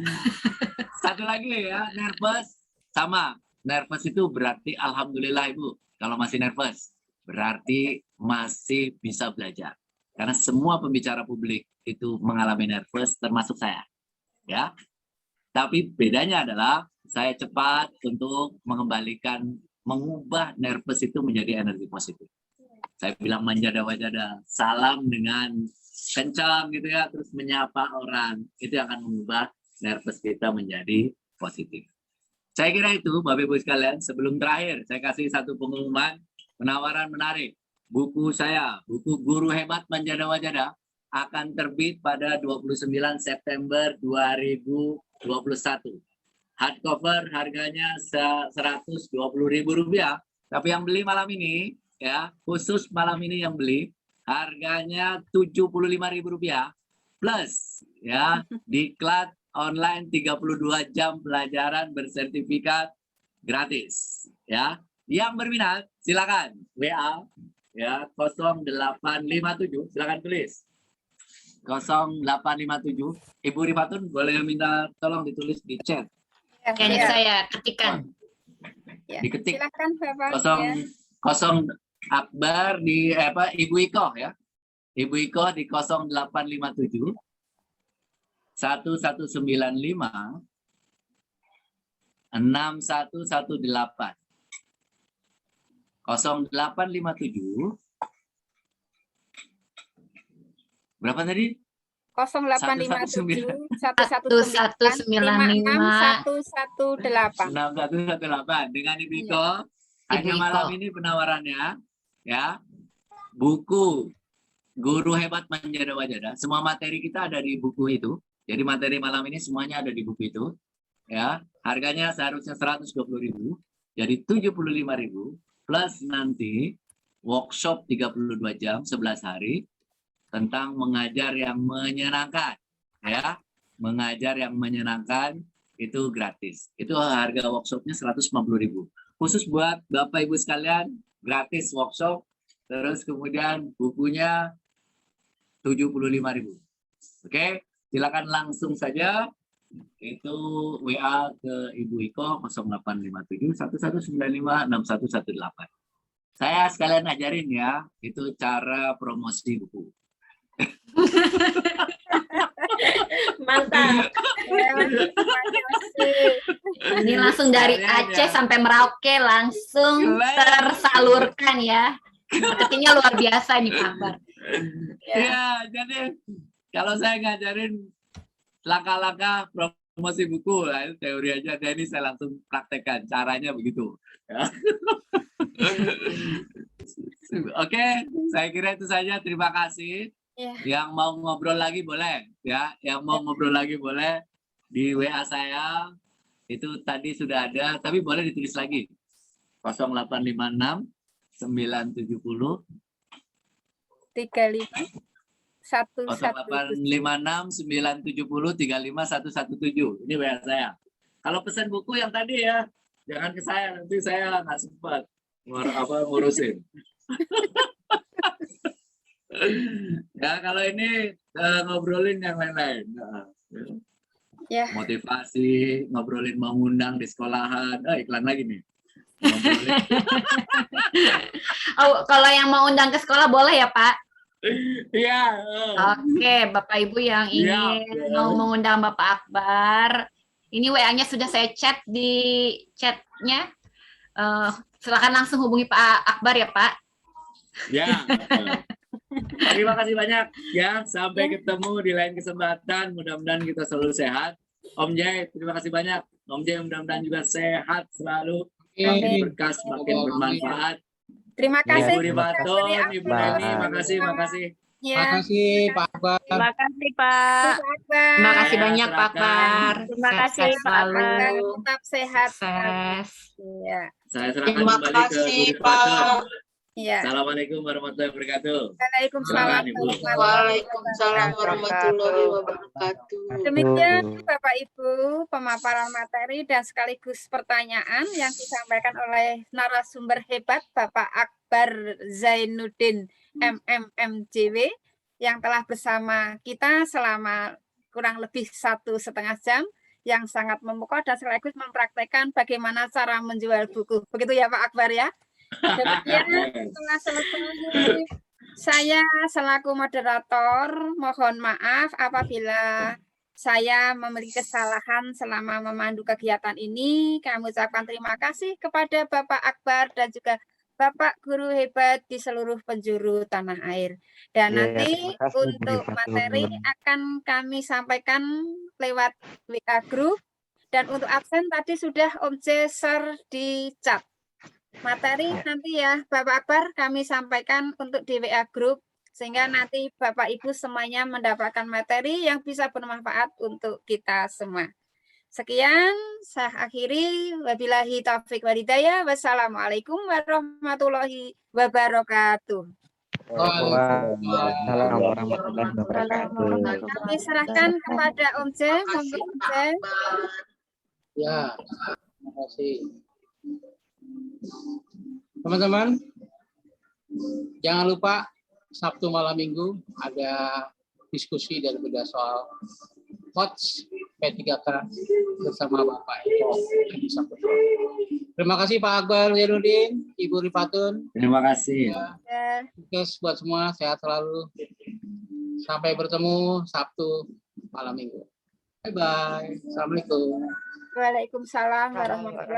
Satu lagi ya, nervous sama. Nervous itu berarti alhamdulillah Ibu. Kalau masih nervous, berarti masih bisa belajar. Karena semua pembicara publik itu mengalami nervous, termasuk saya. Ya. Tapi bedanya adalah saya cepat untuk mengubah nervous itu menjadi energi positif. Saya bilang manjada wajada, salam dengan kencang gitu ya, terus menyapa orang. Itu akan mengubah nervous kita menjadi positif. Saya kira itu, Bapak Ibu sekalian, sebelum terakhir, saya kasih satu pengumuman, penawaran menarik. Buku saya, buku Guru Hebat Manjada Wajada, akan terbit pada 29 September 2021. Hardcover harganya Rp120.000, tapi yang beli malam ini, ya khusus malam ini yang beli harganya Rp75.000 plus ya diklat online 32 jam pelajaran bersertifikat gratis ya. Yang berminat silakan WA ya 0857, silakan tulis 0857. Ibu Rifatun boleh minta tolong ditulis di chat. Kayaknya saya ketikkan. Ya, Diketik silakan Bapak. kosong Akbar di Ibu Iko ya. Ibu Iko di 0857 1195 6118. 0857 berapa tadi? 0857 1195 6118. Dengan Ibu Iko. Hanya malam ini penawarannya ya. Buku Guru Hebat Manjada Wajada. Semua materi kita ada di buku itu. Jadi materi malam ini semuanya ada di buku itu. Ya, harganya seharusnya Rp120.000, jadi Rp75.000 plus nanti workshop 32 jam 11 hari tentang mengajar yang menyenangkan, ya. Mengajar yang menyenangkan itu gratis. Itu harga workshopnya 150.000. Khusus buat Bapak Ibu sekalian, gratis workshop. Terus kemudian bukunya 75.000. Oke, silakan langsung saja itu WA ke Ibu Iko 0857 1195 6118. Saya sekalian ajarin ya, itu cara promosi buku. Mantap. Ini langsung dari Aceh sampai Merauke langsung tersalurkan ya. Marketingnya luar biasa nih Pak Akbar. Ya, jadi kalau saya ngajarin langkah-langkah promosi buku, nah, itu teori aja. Dan ini saya langsung praktekkan caranya begitu. Ya. Oke, saya kira itu saja. Terima kasih. Yang mau ngobrol lagi boleh, ya. Yang mau ngobrol lagi boleh di WA saya. Itu tadi sudah ada, tapi boleh ditulis lagi. 0856 970 35 0856 970 35117. Ini WA saya. Kalau pesan buku yang tadi ya, jangan ke saya, nanti saya nggak sempat ngurusin. Ya kalau ini ngobrolin yang lain-lain. Ya. Motivasi, ngobrolin mengundang di sekolahan. Iklan lagi nih. Oh, kalau yang mau undang ke sekolah boleh ya Pak? Iya. Oke, Bapak Ibu yang ingin mau mengundang Bapak Akbar, ini WA-nya sudah saya chat di chatnya. Silakan langsung hubungi Pak Akbar ya Pak. Ya. Terima kasih banyak ya. Sampai ketemu di lain kesempatan. Mudah-mudahan kita selalu sehat. Om Jai, terima kasih banyak. Om Jai mudah-mudahan juga sehat selalu. Makin berkas, makin bermanfaat. Terima kasih. Ibu Rifatun, Ibu Neni, makasih. Ya. Makasih Pak Akbar. Terima kasih Pak. Terima kasih banyak Pak Akbar. Terima kasih Sehat Pak selalu. Akbar. Tetap sehat. Sukses. Iya. Saya serahkan kembali ke Bu Rifatun. Iya. Assalamualaikum warahmatullahi wabarakatuh. Waalaikumsalam. Waalaikumsalam warahmatullahi wabarakatuh. Demikian Bapak Ibu pemaparan materi dan sekaligus pertanyaan yang disampaikan oleh narasumber hebat Bapak Akbar Zainuddin MMMJW yang telah bersama kita selama kurang lebih 1,5 jam yang sangat memukau dan sekaligus mempraktekkan bagaimana cara menjual buku. Begitu ya Pak Akbar ya. Demikian setelah selesai saya selaku moderator mohon maaf apabila saya memiliki kesalahan selama memandu kegiatan ini. Kami ucapkan terima kasih kepada Bapak Akbar dan juga Bapak guru hebat di seluruh penjuru tanah air. Dan nanti untuk materi akan kami sampaikan lewat WA Group. Dan untuk absen tadi sudah Om J share di chat. Materi nanti ya Bapak Akbar kami sampaikan untuk di WA Group sehingga nanti Bapak Ibu semuanya mendapatkan materi yang bisa bermanfaat untuk kita semua. Sekian saya akhiri, wabillahi taufiq wal hidayah. Wassalamualaikum warahmatullahi wabarakatuh. Waalaikumsalam warahmatullahi wabarakatuh. Kami serahkan kepada Om J. Monggo Om J. Ya, terima kasih. Teman-teman, jangan lupa Sabtu malam Minggu ada diskusi dan beda soal coach P3K bersama Bapak Eko. Terima kasih Pak Akbar Zainuddin, Ibu Rifatun. Terima kasih. Sukses buat semua, sehat selalu. Sampai bertemu Sabtu malam Minggu. Bye-bye. Assalamualaikum. Waalaikumsalam warahmatullahi wabarakatuh.